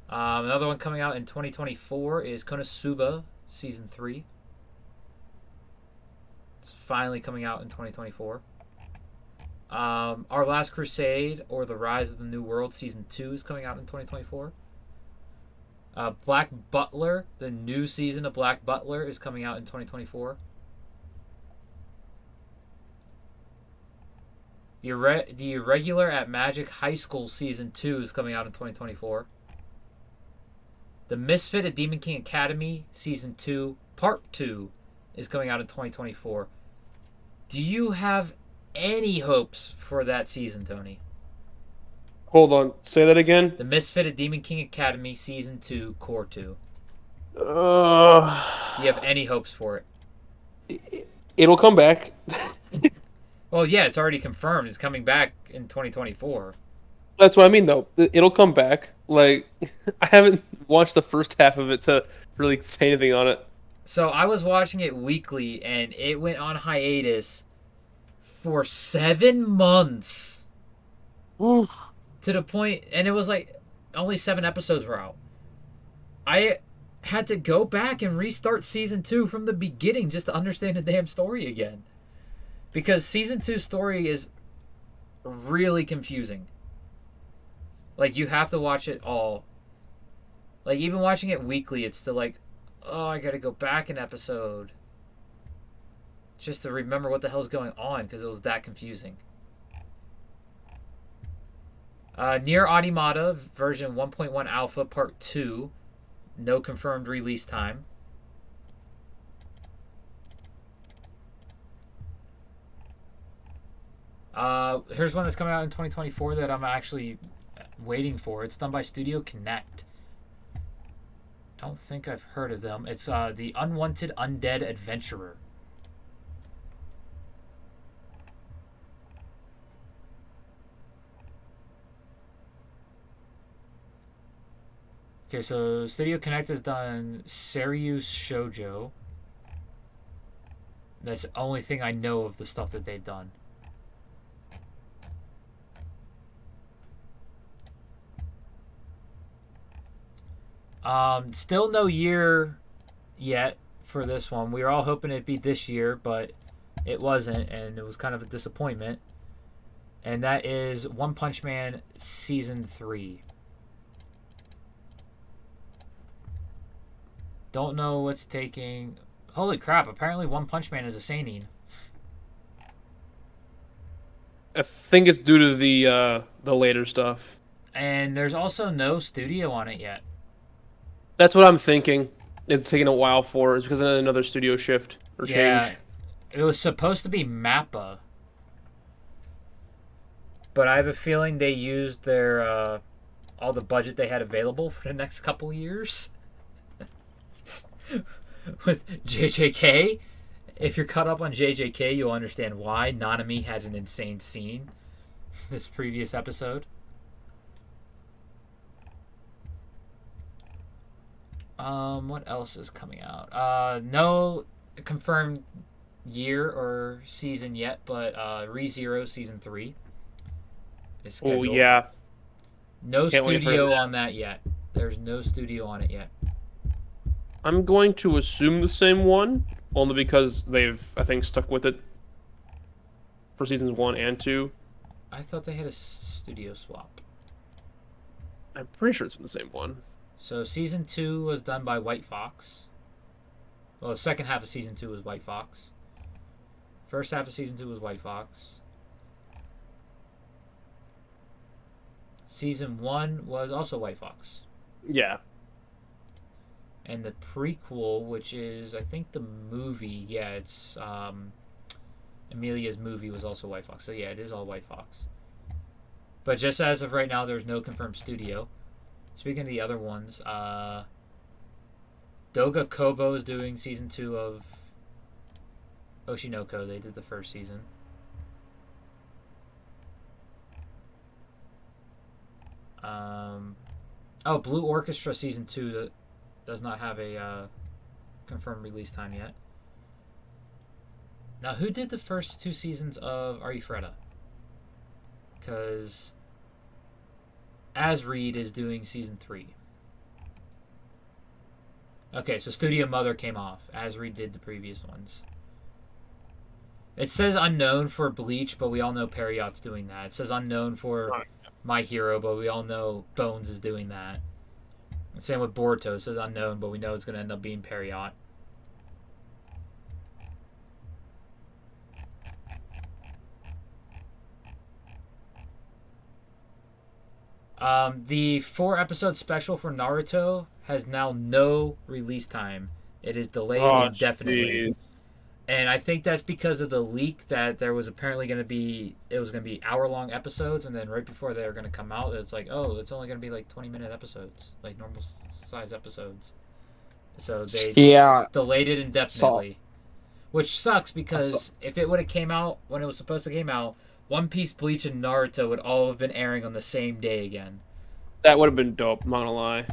Another one coming out in 2024 is Konosuba Season 3. It's finally coming out in 2024. Our Last Crusade, or The Rise of the New World Season 2 is coming out in 2024. Black Butler, the new season of Black Butler, is coming out in 2024. The Irregular at Magic High School Season 2 is coming out in 2024. The Misfit at Demon King Academy Season 2 Part 2 is coming out in 2024. Do you have any hopes for that season, Tony? Hold on. Say that again. The Misfit at Demon King Academy Season 2 Core 2. Do you have any hopes for it? It'll come back. Well, yeah, it's already confirmed. It's coming back in 2024. That's what I mean, though. It'll come back. Like, I haven't watched the first half of it to really say anything on it. So I was watching it weekly, and it went on hiatus for 7 months. Ooh. To the point, and it was like only 7 episodes were out. I had to go back and restart Season 2 from the beginning just to understand the damn story again. Because Season 2 story is really confusing. Like, you have to watch it all. Like, even watching it weekly, it's still like, oh, I gotta go back an episode just to remember what the hell's going on, because it was that confusing. Nier Automata version 1.1 Alpha Part 2. No confirmed release time. Here's one that's coming out in 2024 that I'm actually waiting for. It's done by Studio Connect. Don't think I've heard of them. It's The Unwanted Undead Adventurer. Okay, so Studio Connect has done Seiryu Shoujo. That's the only thing I know of the stuff that they've done. Still no year yet for this one. We were all hoping it'd be this year, but it wasn't, and it was kind of a disappointment. And that is One Punch Man Season 3. Don't know what's taking... Holy crap, apparently One Punch Man is a seinen. I think it's due to the later stuff. And there's also no studio on it yet. That's what I'm thinking. It's taking a while for. It's because of another studio shift or change. It was supposed to be Mappa. But I have a feeling they used their all the budget they had available for the next couple years. With JJK. If you're caught up on JJK, you'll understand why. Nanami had an insane scene this previous episode. What else is coming out? No confirmed year or season yet, but ReZero Season 3 is scheduled. Oh, yeah. No studio on that yet. There's no studio on it yet. I'm going to assume the same one, only because they've, I think, stuck with it for seasons 1 and 2. I thought they had a studio swap. I'm pretty sure it's the same one. So Season 2 was done by White Fox. Well, the second half of Season 2 was White Fox. First half of Season 2 was White Fox. Season 1 was also White Fox. Yeah. And the prequel, which is, I think, the movie, yeah, it's Amelia's movie was also White Fox. So, yeah, it is all White Fox. But just as of right now, there's no confirmed studio. Speaking of the other ones, Doga Kobo is doing season 2 of Oshinoko. They did the first season. Blue Orchestra season 2 that does not have a confirmed release time yet. Now, who did the first 2 seasons of Are You Freda? Because Asreed is doing season 3. Okay, so Studio Mother came off. Asreed did the previous ones. It says unknown for Bleach, but we all know Periot's doing that. It says unknown for My Hero, but we all know Bones is doing that. And same with Boruto. It says unknown, but we know it's going to end up being Periot. The 4-episode special for Naruto has now no release time. It is delayed indefinitely. And I think that's because of the leak that there was apparently going to be, it was going to be hour-long episodes, and then right before they were going to come out, it's like, oh, it's only going to be like 20-minute episodes, like normal size episodes. So they delayed it indefinitely. Which sucks because if it would have came out when it was supposed to come out, One Piece, Bleach, and Naruto would all have been airing on the same day again. That would have been dope, I'm not gonna lie.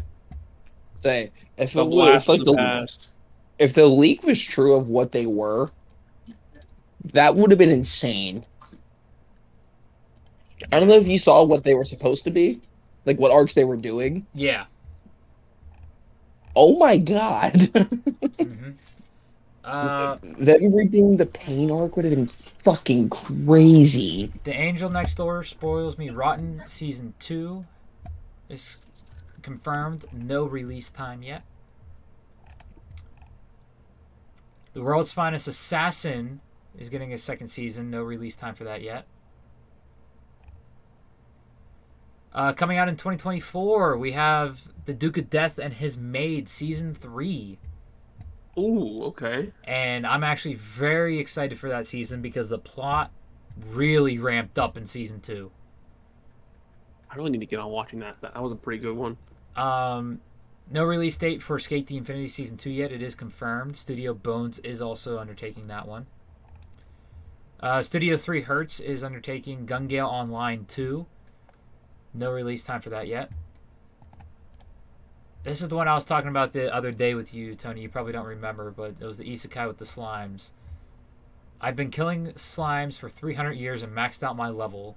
Say, if the leak was true of what they were, that would have been insane. I don't know if you saw what they were supposed to be, like what arcs they were doing. Yeah. Oh my god. Mm-hmm. Them redoing the Pain arc would have been fucking crazy. The Angel Next Door spoils me rotten. Season 2 is confirmed. No release time yet. The World's Finest Assassin is getting a second season. No release time for that yet. Coming out in 2024, we have The Duke of Death and His Maid Season 3. Ooh, okay. And I'm actually very excited for that season because the plot really ramped up in Season 2. I really need to get on watching that. That was a pretty good one. No release date for Skate the Infinity Season 2 yet. It is confirmed. Studio Bones is also undertaking that one. Studio 3 Hertz is undertaking Gun Gale Online 2. No release time for that yet. This is the one I was talking about the other day with you, Tony. You probably don't remember, but it was the isekai with the slimes. I've been killing slimes for 300 years and maxed out my level.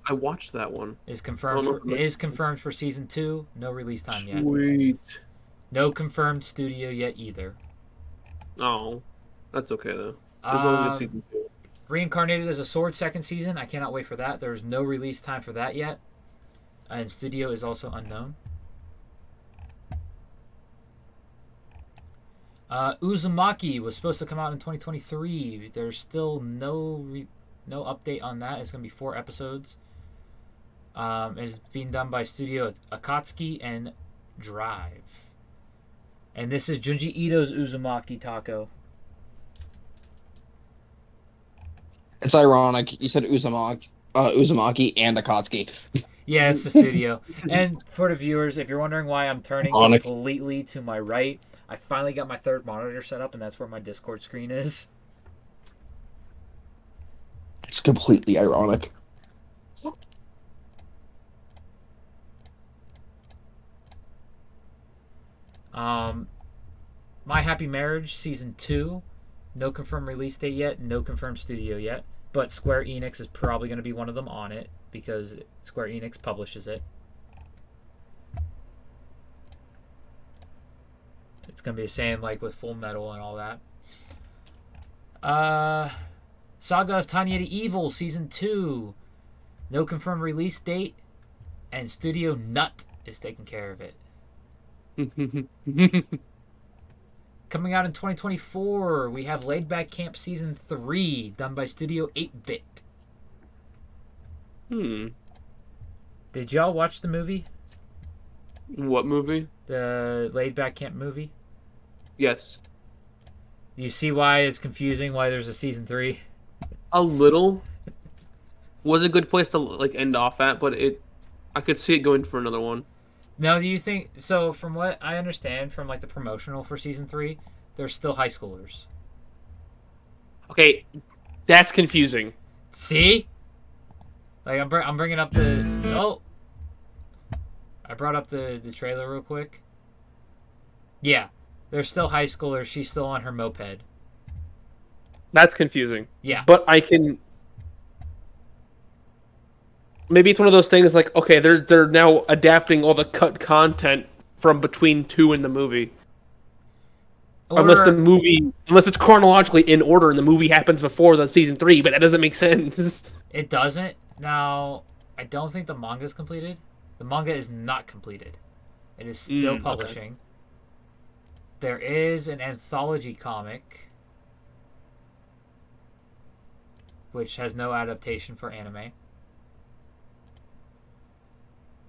I watched that one. Is confirmed for season 2. No release time yet. Sweet. No confirmed studio yet either. Oh, that's okay though. As long as it's season 2. Reincarnated as a Sword second season. I cannot wait for that. There's no release time for that yet. And studio is also unknown. Uzumaki was supposed to come out in 2023. There's still no update on that. It's going to be 4 episodes. It's being done by Studio Akatsuki and Drive. And this is Junji Ito's Uzumaki, Tacco. It's ironic. You said Uzumaki and Akatsuki. Yeah, it's the studio. And for the viewers, if you're wondering why I'm turning completely to my right, I finally got my third monitor set up, and that's where my Discord screen is. It's completely ironic. My Happy Marriage Season 2. No confirmed release date yet. No confirmed studio yet. But Square Enix is probably going to be one of them on it because Square Enix publishes it. It's going to be the same like with Full Metal and all that. Saga of Tanya the Evil Season 2. No confirmed release date. And Studio Nut is taking care of it. Coming out in 2024, we have Laid Back Camp Season 3, done by Studio 8-Bit. Did y'all watch the movie? What movie? The Laid Back Camp movie? Yes. Do you see why it's confusing? Why there's a season 3? A little. Was a good place to like end off at, but I could see it going for another one. Now, do you think so? From what I understand from like the promotional for season 3, they're still high schoolers. Okay, that's confusing. See, like I'm bringing up the I brought up the trailer real quick. Yeah, they're still high schoolers. She's still on her moped. That's confusing. Yeah, But I can. Maybe it's one of those things like, okay, they're now adapting all the cut content from between 2 in the movie. Unless it's chronologically in order and the movie happens before the season 3, but that doesn't make sense. It doesn't. Now, I don't think the manga is completed. The manga is not completed. It is still publishing. Okay. There is an anthology comic, which has no adaptation for anime.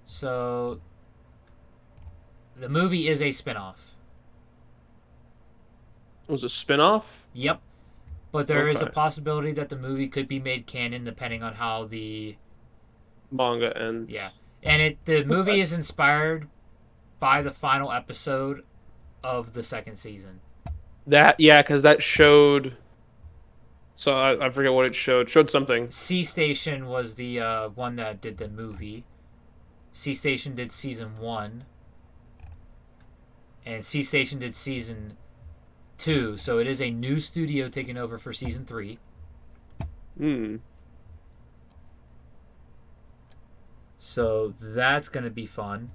So, the movie is a spin-off. It was a spin-off? Yep. But there is a possibility that the movie could be made canon depending on how the manga ends. Yeah. And the movie is inspired by the final episode of the second season. Because that showed... So I forget what it showed. It showed something. C Station was the one that did the movie. C Station did season 1. And C Station did season 2. So it is a new studio taking over for season 3. So that's going to be fun.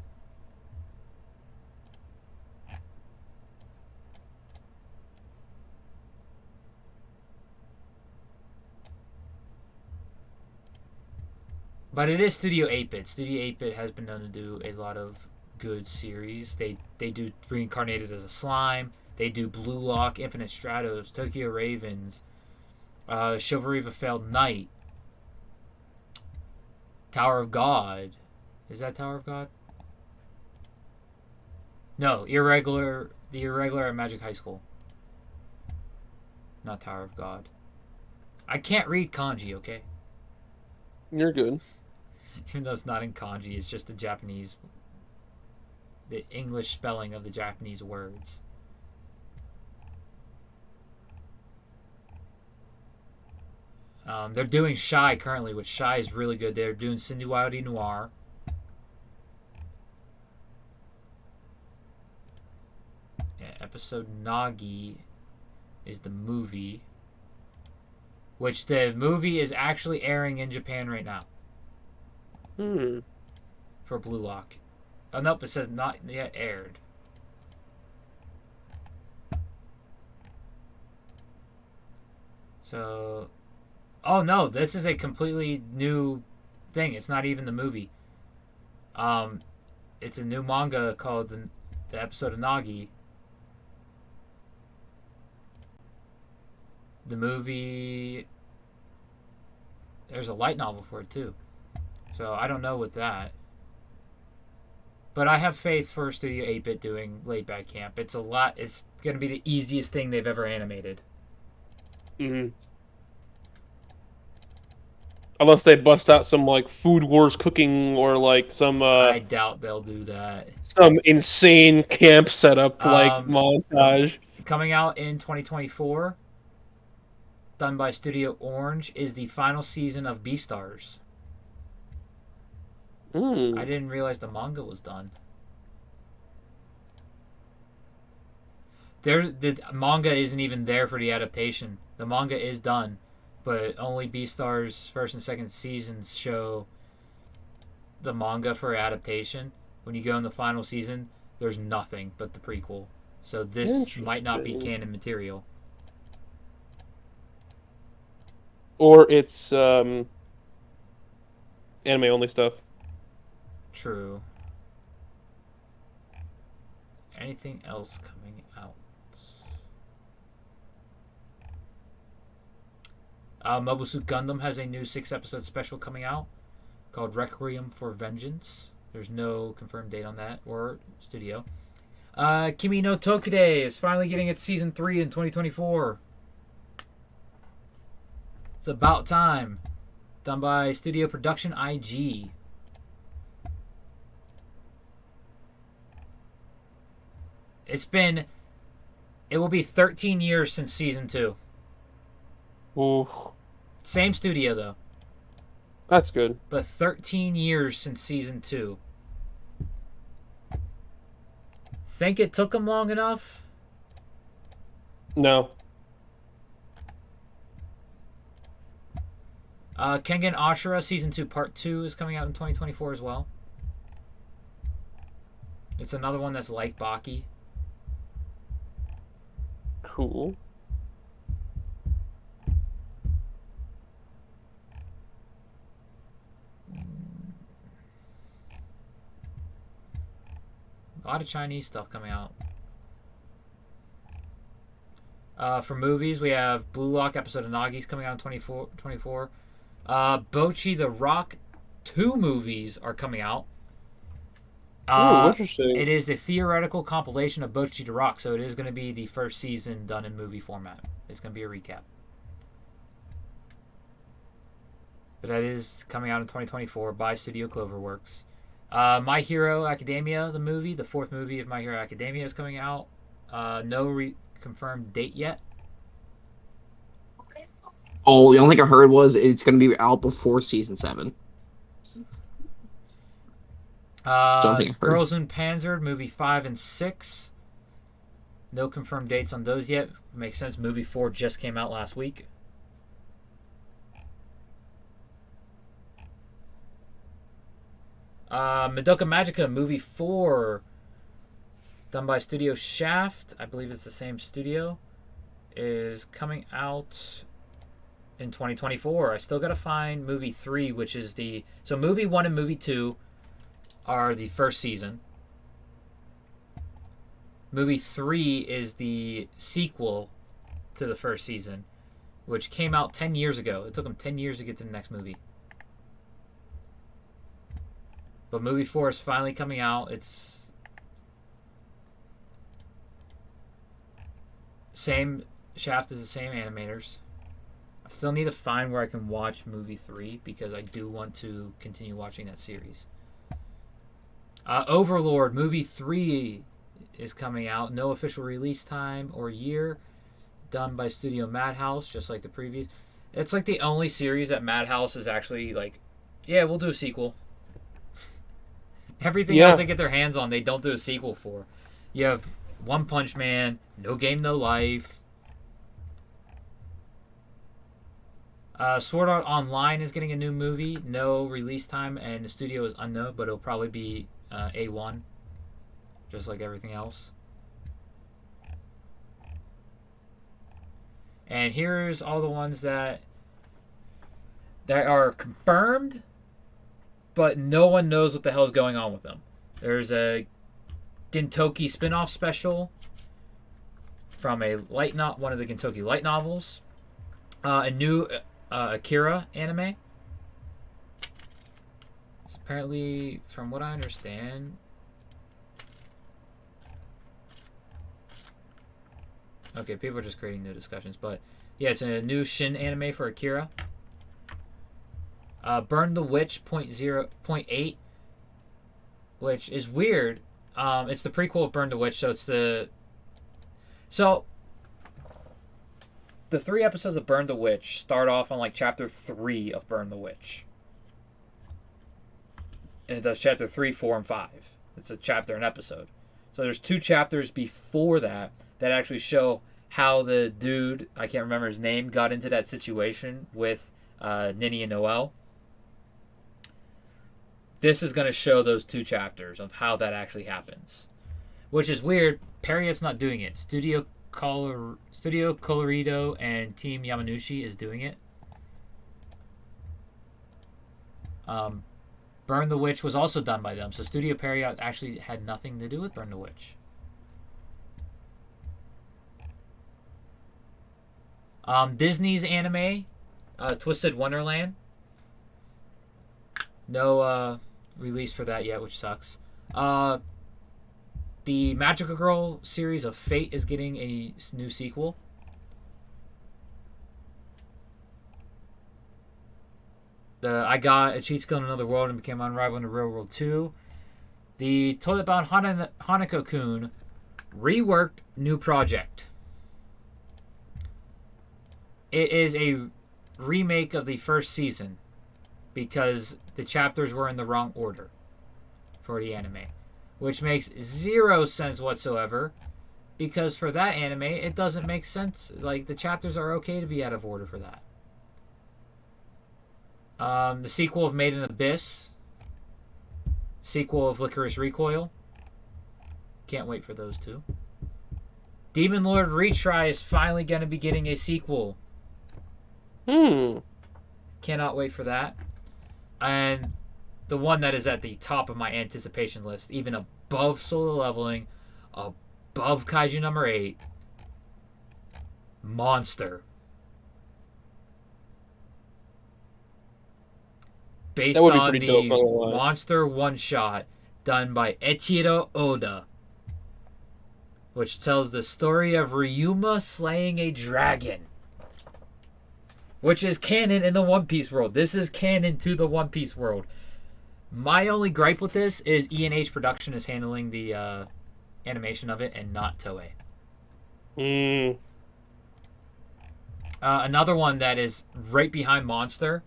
But it is Studio 8-Bit. Studio 8-Bit has been known to do a lot of good series. They do Reincarnated as a Slime. They do Blue Lock, Infinite Stratos, Tokyo Ravens, Chivalry of a Failed Knight, Tower of God. Is that Tower of God? No, The Irregular at Magic High School. Not Tower of God. I can't read kanji, okay? You're good. Even though it's not in kanji, it's just the English spelling of the Japanese words. They're doing Shy currently, which Shy is really good. They're doing Cindy Wildy Noir. Yeah, episode Nagi is the movie, which the movie is actually airing in Japan right now. For Blue Lock. Oh, nope, it says not yet aired. So... Oh, no, this is a completely new thing. It's not even the movie. It's a new manga called the episode of Nagi. The movie... There's a light novel for it, too. So, I don't know with that. But I have faith for Studio 8-Bit doing Laid Back Camp. It's going to be the easiest thing they've ever animated. Unless they bust out some, like, Food Wars cooking or, like, some... I doubt they'll do that. Some insane camp setup, montage. Coming out in 2024, done by Studio Orange, is the final season of Beastars. I didn't realize the manga was done. The manga isn't even there for the adaptation. The manga is done, but only Beastars first and second seasons show the manga for adaptation. When you go in the final season, there's nothing but the prequel. So this might not be canon material. Or it's anime only stuff. True. Anything else coming out? Mobile Suit Gundam has a new 6-episode special coming out called Requiem for Vengeance. There's no confirmed date on that or studio. Kimi no Tokide is finally getting its season 3 in 2024. It's about time. Done by Studio Production IG. It will be 13 years since season 2. Ooh, Same studio though, that's good. but 13 years since season 2. Think it took them long enough? No. Kengan Ashura season 2 part 2 is coming out in 2024 as well. It's another one that's like Baki. Cool. A lot of Chinese stuff coming out. For movies, we have Blue Lock episode of Nagi's coming out in 24. Bochi the Rock 2 movies are coming out. Ooh, interesting. It is a theoretical compilation of Bochi the Rock, so it is going to be the first season done in movie format. It's going to be a recap. But that is coming out in 2024 by Studio Cloverworks. My Hero Academia, the movie, the 4th movie of My Hero Academia is coming out. No confirmed date yet. Oh, the only thing I heard was it's going to be out before season 7. Girls in Panzer, movie 5 and 6. No confirmed dates on those yet. Makes sense. Movie 4 just came out last week. Madoka Magica, movie 4, done by Studio Shaft. I believe it's the same studio. Is coming out in 2024. I still gotta find movie 3, which is the... So movie 1 and movie 2 are the first season. Movie 3 is the sequel to the first season, which came out 10 years ago. It took them 10 years to get to the next movie. But movie 4 is finally coming out. It's same Shaft is the same animators. I still need to find where I can watch movie 3 because I do want to continue watching that series. Overlord movie 3 is coming out. No official release time or year. Done by Studio Madhouse, just like the previous. It's like the only series that Madhouse is actually like, yeah, we'll do a sequel. Everything else they get their hands on, they don't do a sequel for. You have One Punch Man, No Game, No Life. Sword Art Online is getting a new movie. No release time, and the studio is unknown, but it'll probably be A1, just like everything else. And here's all the ones that are confirmed, but no one knows what the hell is going on with them. There's a Gintoki spin-off special from one of the Gintoki light novels. A new Akira anime. So apparently, from what I understand... Okay, people are just creating new discussions, but yeah, it's a new Shin anime for Akira. Burn the Witch .8, which is weird. It's the prequel of Burn the Witch, so it's the... So, the 3 episodes of Burn the Witch start off on, like, chapter 3 of Burn the Witch. And it does chapter 3, 4, and 5. It's a chapter and episode. So there's 2 chapters before that actually show how the dude, I can't remember his name, got into that situation with Nini and Noel. This is going to show those 2 chapters of how that actually happens. Which is weird. Period's not doing it. Studio Colorido and Team Yamanouchi is doing it. Burn the Witch was also done by them. So Studio Period actually had nothing to do with Burn the Witch. Disney's anime, Twisted Wonderland. No release for that yet, which sucks. The Magical Girl series of Fate is getting a new sequel. I got a cheat skill in another world and became unrivaled in the real world 2. The Toilet Bound Hanako-kun reworked new project. It is a remake of the first season because the chapters were in the wrong order for the anime, which makes zero sense whatsoever because for that anime it doesn't make sense. Like, the chapters are okay to be out of order for that. The sequel of Made in Abyss, sequel of Licorice Recoil, can't wait for those two. Demon Lord Retry is finally going to be getting a sequel. Cannot wait for that. And the one that is at the top of my anticipation list, even above Solo Leveling, above Kaiju number 8, Monster. Based on the dope, Monster one-shot done by Eiichiro Oda, which tells the story of Ryuma slaying a dragon, which is canon in the One Piece world. This is canon to the One Piece world. My only gripe with this is E&H Production is handling the animation of it and not Toei. Another one that is right behind Monster,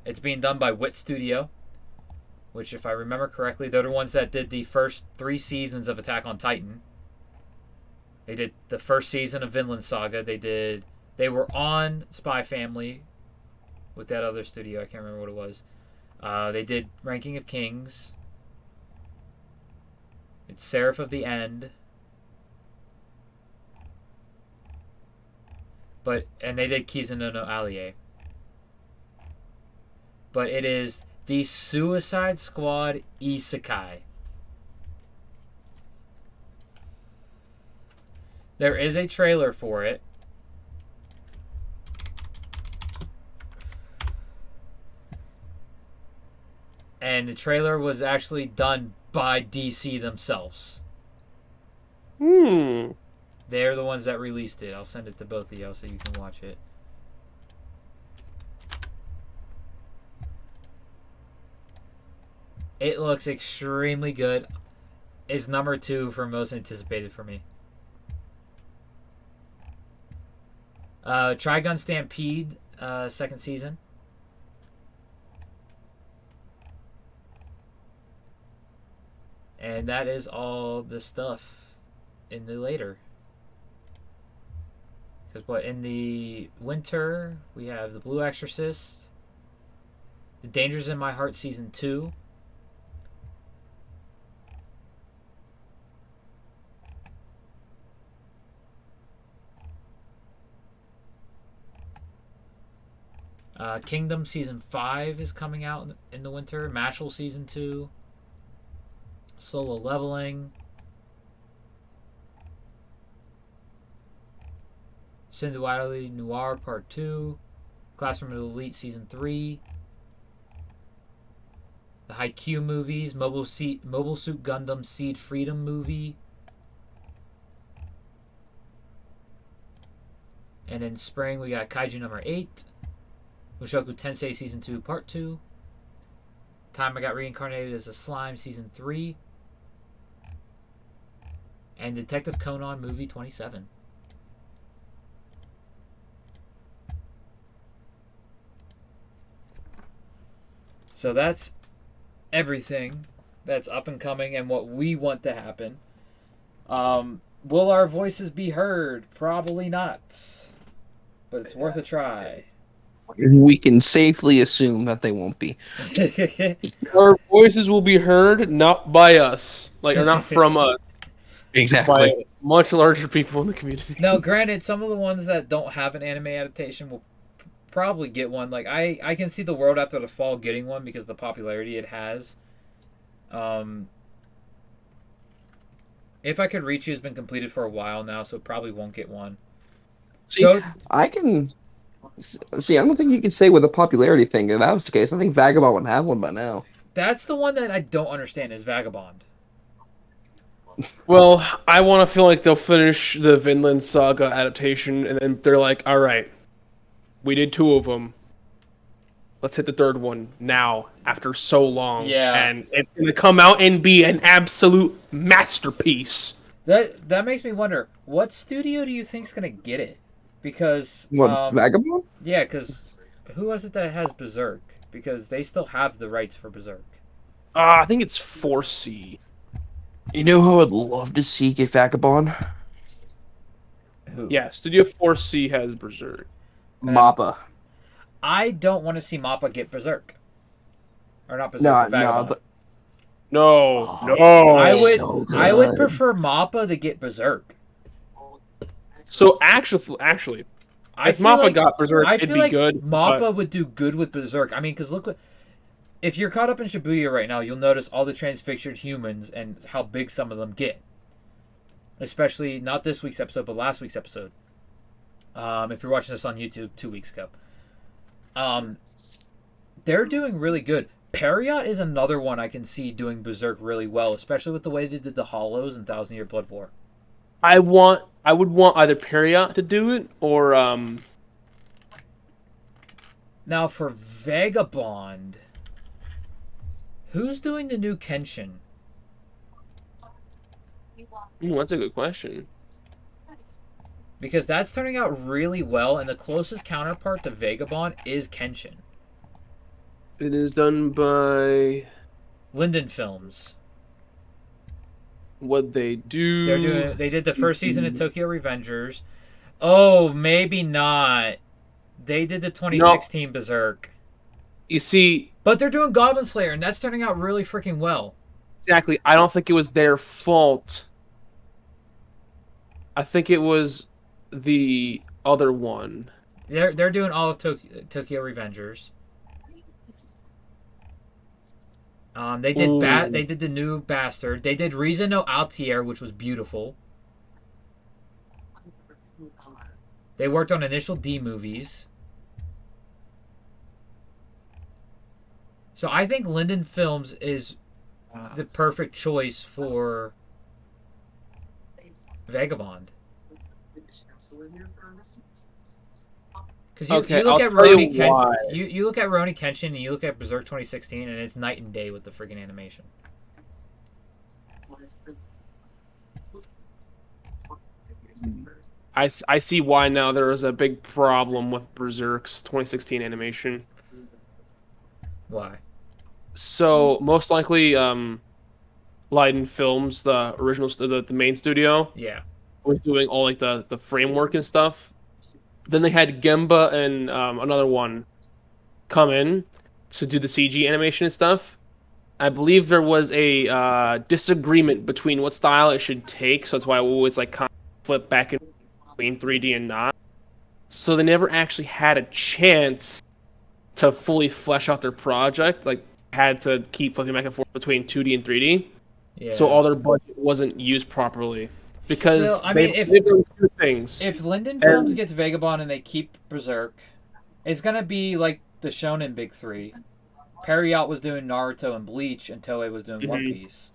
it's being done by Wit Studio, which, if I remember correctly, they're the ones that did the first 3 seasons of Attack on Titan. They did the first season of Vinland Saga. They were on Spy Family with that other studio. I can't remember what it was. They did Ranking of Kings. It's Seraph of the End. And they did Kizuna no Allié. But it is the Suicide Squad Isekai. There is a trailer for it. And the trailer was actually done by DC themselves. They're the ones that released it. I'll send it to both of y'all so you can watch it. It looks extremely good. It's number 2 for most anticipated for me. Trigun Stampede, second season. And that is all the stuff in the later. Because in the winter, we have The Blue Exorcist, The Dangers in My Heart Season 2, Kingdom Season 5 is coming out in the winter. Mashal Season 2. Solo Leveling. Cinderella Noir Part 2. Classroom of Elite Season 3. The Haikyuu movies. Mobile Suit Gundam Seed Freedom movie. And in spring, we got Kaiju number 8. Mushoku Tensei Season 2 Part 2. Time I Got Reincarnated as a Slime Season 3. And Detective Conan Movie 27. So that's everything that's up and coming and what we want to happen. Will our voices be heard? Probably not. But it's worth a try. We can safely assume that they won't be. Our voices will be heard not by us, or not from us. Exactly. By much larger people in the community. Now, granted, some of the ones that don't have an anime adaptation will probably get one. Like, I can see The World After the Fall getting one because of the popularity it has. If I Could Reach You has been completed for a while now, so it probably won't get one. See, I don't think you can say with the popularity thing if that was the case. I think Vagabond would have one by now. That's the one that I don't understand is Vagabond. Well, I want to feel like they'll finish the Vinland Saga adaptation, and then they're like, all right, we did 2 of them. Let's hit the 3rd one now, after so long. Yeah. And it's going to come out and be an absolute masterpiece. That makes me wonder, what studio do you think's gonna get it? Because Vagabond? yeah, because who was it that has Berserk? Because they still have the rights for Berserk. I think it's 4C. You know who I would love to see get Vagabond? Who? Yeah, Studio 4C has Berserk. Mappa. I don't want to see Mappa get Berserk. Or not Berserk, Vagabond. No, I would prefer Mappa to get Berserk. So actually, if Mappa got Berserk, it'd be good. Mappa would do good with Berserk. I mean, because look what. If you're caught up in Shibuya right now, you'll notice all the transfigured humans and how big some of them get. Especially, not this week's episode, but last week's episode. If you're watching this on YouTube 2 weeks ago. They're doing really good. Periot is another one I can see doing Berserk really well, especially with the way they did the Hollows in Thousand Year Blood War. I would want either Periot to do it or Now for Vagabond, who's doing the new Kenshin? That's a good question. Because that's turning out really well, and the closest counterpart to Vagabond is Kenshin. It is done by Linden Films. What they do? They did the first season of Tokyo Revengers. Oh, maybe not. They did the 2016 Berserk. You see, but they're doing Goblin Slayer, and that's turning out really freaking well. Exactly. I don't think it was their fault. I think it was the other one. They're doing all of Tokyo Revengers. They did the new Bastard. They did Riza no Altier, which was beautiful. They worked on Initial D movies. So I think Linden Films is the perfect choice for Vagabond. Because you look at Rurouni you look at Rurouni Kenshin and you look at Berserk 2016, and it's night and day with the freaking animation. I see why now there is a big problem with Berserk's 2016 animation. Why? So most likely, Leiden Films, the original, the main studio, yeah, was doing all like the framework and stuff. Then they had Gemba and another one come in to do the CG animation and stuff. I believe there was a disagreement between what style it should take, so that's why I always like kind of flip back and between 3D and not. So they never actually had a chance to fully flesh out their project. Like, had to keep flipping back and forth between 2D and 3D. Yeah. So all their budget wasn't used properly. Because still, I mean, if Linden Films gets Vagabond and they keep Berserk, it's gonna be like the Shonen Big Three. Periot was doing Naruto and Bleach, and Toei was doing One Piece.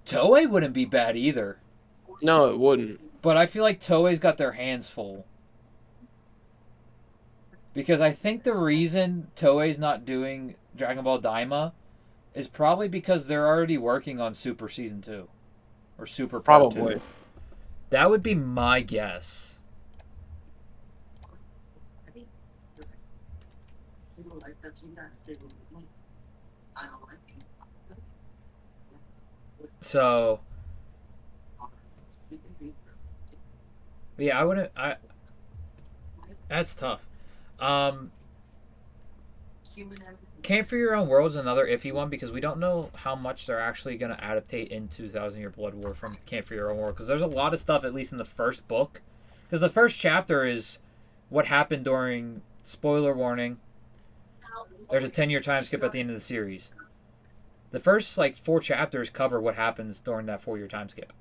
Toei wouldn't be bad either. No, it wouldn't. But I feel like Toei's got their hands full. Because I think the reason Toei's not doing Dragon Ball Daima is probably because they're already working on Super Season 2. Or Super Part 2. That would be my guess. So, yeah, I wouldn't. That's tough. Camp for Your Own World is another iffy one because we don't know how much they're actually going to adaptate into Thousand Year Blood War from Camp for Your Own World, because there's a lot of stuff, at least in the first book. Because the first chapter is what happened during, spoiler warning, there's a 10-year time skip at the end of the series. The first 4 chapters cover what happens during that 4-year time skip.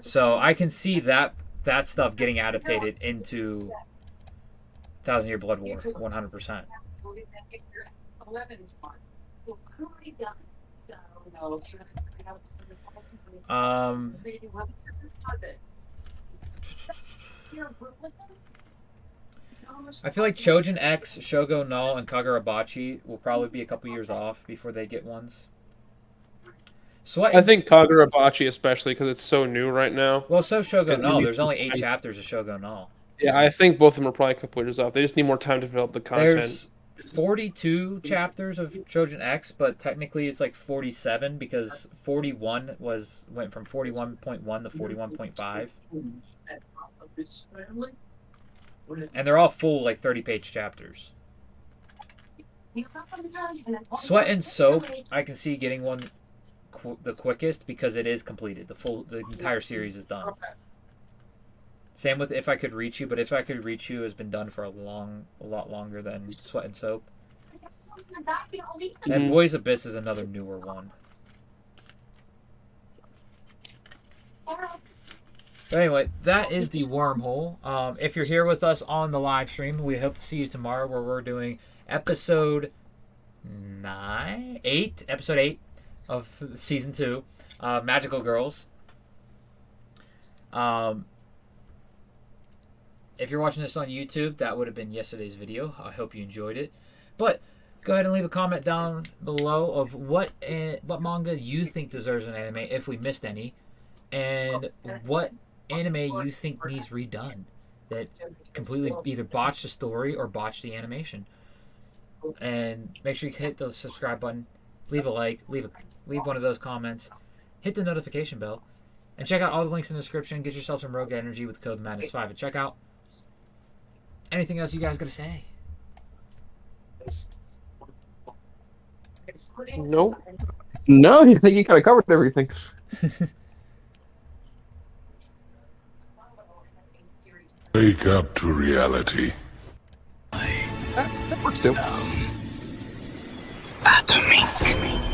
So I can see that stuff getting adapted into Thousand Year Blood War, 100%. Um, I feel like Chojin X, Shogo Null, and Kagurabachi will probably be a couple years off before they get ones. I think Kagurabachi especially because it's so new right now. Well, so Shogo It Null. needs There's only 8 time. chapters of Shogo Null. Yeah, I think both of them are probably a couple years off. They just need more time to develop the content. There's 42 chapters of Chojin X, but technically it's like 47 because 41 went from 41.1 to 41.5. And they're all full, like 30-page chapters. Sweat and Soap, I can see getting one the quickest because it is completed. The entire series is done. Same with If I Could Reach You, but If I Could Reach You has been done for a lot longer than Sweat and Soap. And Boys Abyss is another newer one. But anyway, that is the Wormhole. If you're here with us on the live stream, we hope to see you tomorrow where we're doing episode 8 of season 2, Magical Girls. If you're watching this on YouTube, that would have been yesterday's video. I hope you enjoyed it. But go ahead and leave a comment down below of what manga you think deserves an anime, if we missed any, and what anime you think needs redone that completely either botched the story or botched the animation. And make sure you hit the subscribe button, leave a like, leave one of those comments, hit the notification bell, and check out all the links in the description. Get yourself some Rogue Energy with code Madness5 at checkout. Anything else you guys gotta say? No. No, you think you kind of covered everything. Wake up to reality. That works too. Atomic.